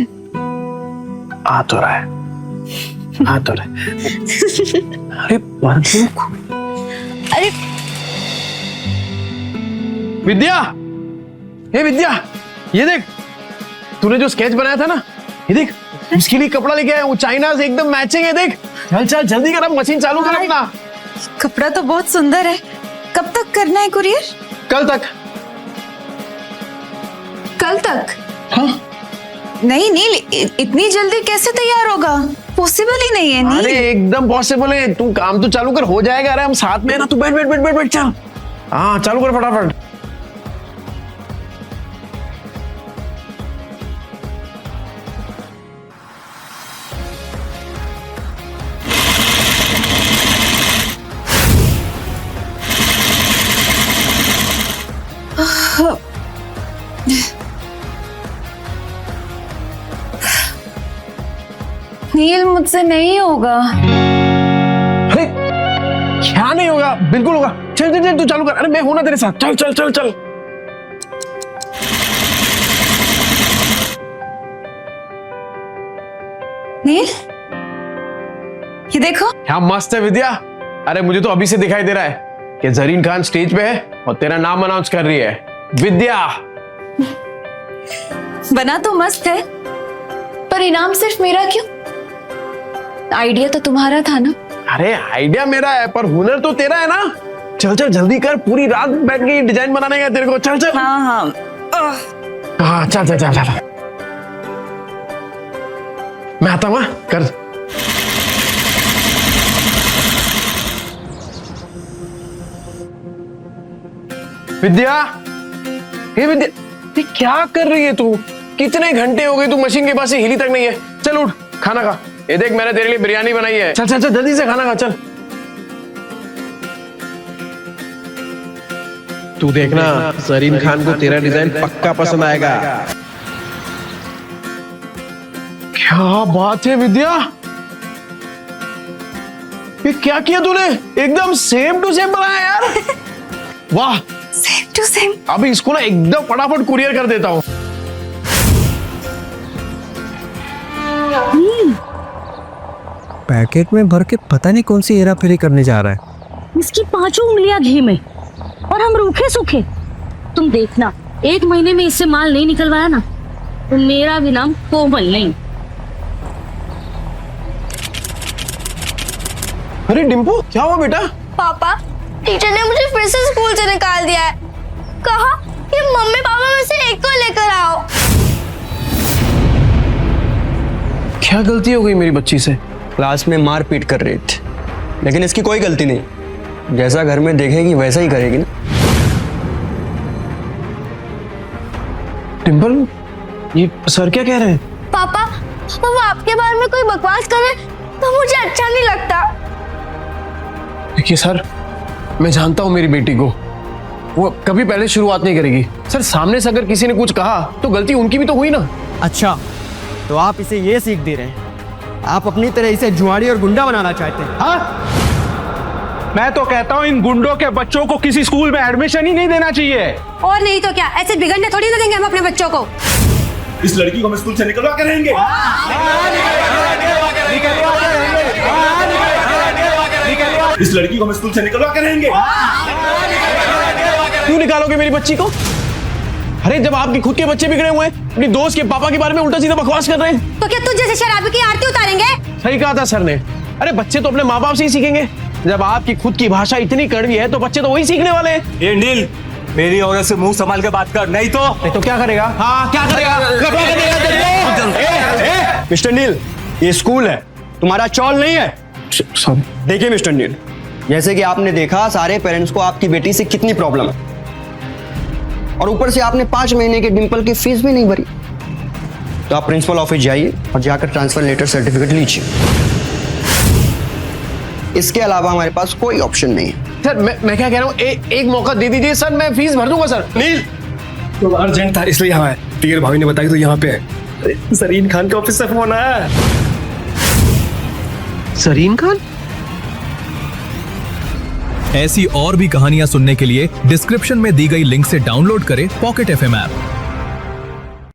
आ तो रहा है, आ तो रहा है। अरे अरे विद्या, हे विद्या, ये देख तूने जो स्केच बनाया था ना, ये देख उसके लिए कपड़ा लेके आया हूँ, चाइना से एकदम मैचिंग है। देख चल चल जल्दी कर, अब मशीन चालू कर अपना। कपड़ा तो बहुत सुंदर है, कब तक करना है कुरियर? कल तक। कल तक? हाँ। नहीं नहीं, इतनी जल्दी कैसे तैयार होगा? पॉसिबल ही नहीं है। नहीं अरे एकदम पॉसिबल है, तू काम तो चालू कर, हो जाएगा। अरे हम साथ में है ना, तू बैठ बैठ बैठ बैठ बैठ, चल हाँ चालू कर फटाफट। नील मुझसे नहीं होगा। अरे क्या नहीं होगा? बिल्कुल होगा। चल चल चल तू चालू कर। अरे मैं हूं ना तेरे साथ, चल चल चल चल। नील, ये देखो। क्या मस्त है विद्या। अरे मुझे तो अभी से दिखाई दे रहा है कि जरीन खान स्टेज पे है और तेरा नाम अनाउंस कर रही है, विद्या। बना तो मस्त है, पर इनाम सिर्फ मेरा क्यों? आइडिया तो तुम्हारा था ना? अरे आइडिया मेरा है, पर हुनर तो तेरा है ना। चल चल जल्दी कर, पूरी रात बैठ के डिजाइन बनाने का तेरे को। चल चल। हाँ हाँ हाँ चल चल चल चल, मैं आता हूँ। कर विद्या, हे विद्या, ये क्या कर रही है तू? कितने घंटे हो गए तू मशीन के पास से हिली तक नहीं है। चल उठ, खाना खा। ये देख मैंने तेरे लिए बिरयानी बनाई है। चल चल चल जल्दी से खाना खा। चल तू देखना सरीन खान को तेरा डिजाइन पक्का पसंद आएगा। क्या बात है विद्या, ये क्या किया तूने? एकदम सेम टू सेम बनाया यार। वाह, सेम टू सेम। अभी इसको ना एकदम फटाफट कुरियर कर देता हूँ। पैकेट में भर के पता नहीं कौन सी हेरा फेरी करने जा रहा है। इसकी 5 उंगलियां घी में और हम रूखे सूखे। तुम देखना, 1 महीने में इससे माल नहीं निकलवाया ना तो मेरा भी नाम कोमल नहीं। अरे डिम्पू, क्या हुआ बेटा? पापा, टीचर ने मुझे फिर से स्कूल से निकाल दिया है। कहा कि मम्मी पापा में से एक को लेकर आओ। क्या गलती हो गई मेरी बच्ची से? क्लास में मार पीट कर रही थी, लेकिन इसकी कोई गलती नहीं। जैसा घर में देखेगी वैसा ही करेगी ना। डिम्पल, ये सर क्या कह रहे हैं? पापा, वो आपके बारे में कोई बकवास करे तो मुझे अच्छा नहीं लगता। देखिए सर, मैं जानता हूं मेरी बेटी को, वो कभी पहले शुरुआत नहीं करेगी। सर सामने से अगर किसी ने कुछ कहा तो गलती उनकी भी तो हुई ना। अच्छा, तो आप इसे ये सीख दे रहे हैं, आप अपनी तरह इसे जुआड़ी और गुंडा बनाना चाहते हैं? हाँ, मैं तो कहता हूँ इन गुंडों के बच्चों को किसी स्कूल में एडमिशन ही नहीं देना चाहिए। और नहीं तो क्या, ऐसे बिगड़ने थोड़ी ना देंगे हम अपने बच्चों को। इस लड़की को हम स्कूल से निकलवा के रहेंगे। इस लड़की को हम स्कूल से निकलवा के रहेंगे। क्यों निकालोगे मेरी बच्ची को? अरे जब आपके खुद के बच्चे बिगड़े हुए हैं, अपनी दोस्त के पापा के बारे में उल्टा सीधा बकवास कर रहे हैं, तो क्या तुझ जैसे शराबी की आरती उतारेंगे? सही कहा था सर ने। अरे बच्चे तो अपने माँ बाप से ही सीखेंगे। जब आपकी खुद की भाषा इतनी कड़वी है तो बच्चे तो वही सीखने वाले हैं। ये नील, मेरी औरत से मुंह संभाल के बात कर, नहीं तो क्या करेगा? हाँ क्या करेगा? मिस्टर नील, ये स्कूल है, तुम्हारा चौल नहीं है। देखिए मिस्टर नील, जैसे कि आपने देखा सारे पेरेंट्स को आपकी बेटी से कितनी प्रॉब्लम है, और ऊपर से आपने 5 महीने के डिंपल की फीस भी नहीं भरी। तो आप प्रिंसिपल ऑफिस जाइए और जाकर ट्रांसफर लेटर सर्टिफिकेट लीजिए। इसके अलावा हमारे पास कोई ऑप्शन नहीं है। सर मैं क्या कह रहा हूँ, एक मौका दे दीजिए सर, मैं फीस भर दूंगा सर। नील, तो अर्जेंट था इसलिए यहाँ है। टीयर भाभी ने बताई तो यहाँ पे है। सरीन खान के ऑफिस से फोन आया। सरीन खान? ऐसी और भी कहानियां सुनने के लिए डिस्क्रिप्शन में दी गई लिंक से डाउनलोड करें पॉकेट FM ऐप।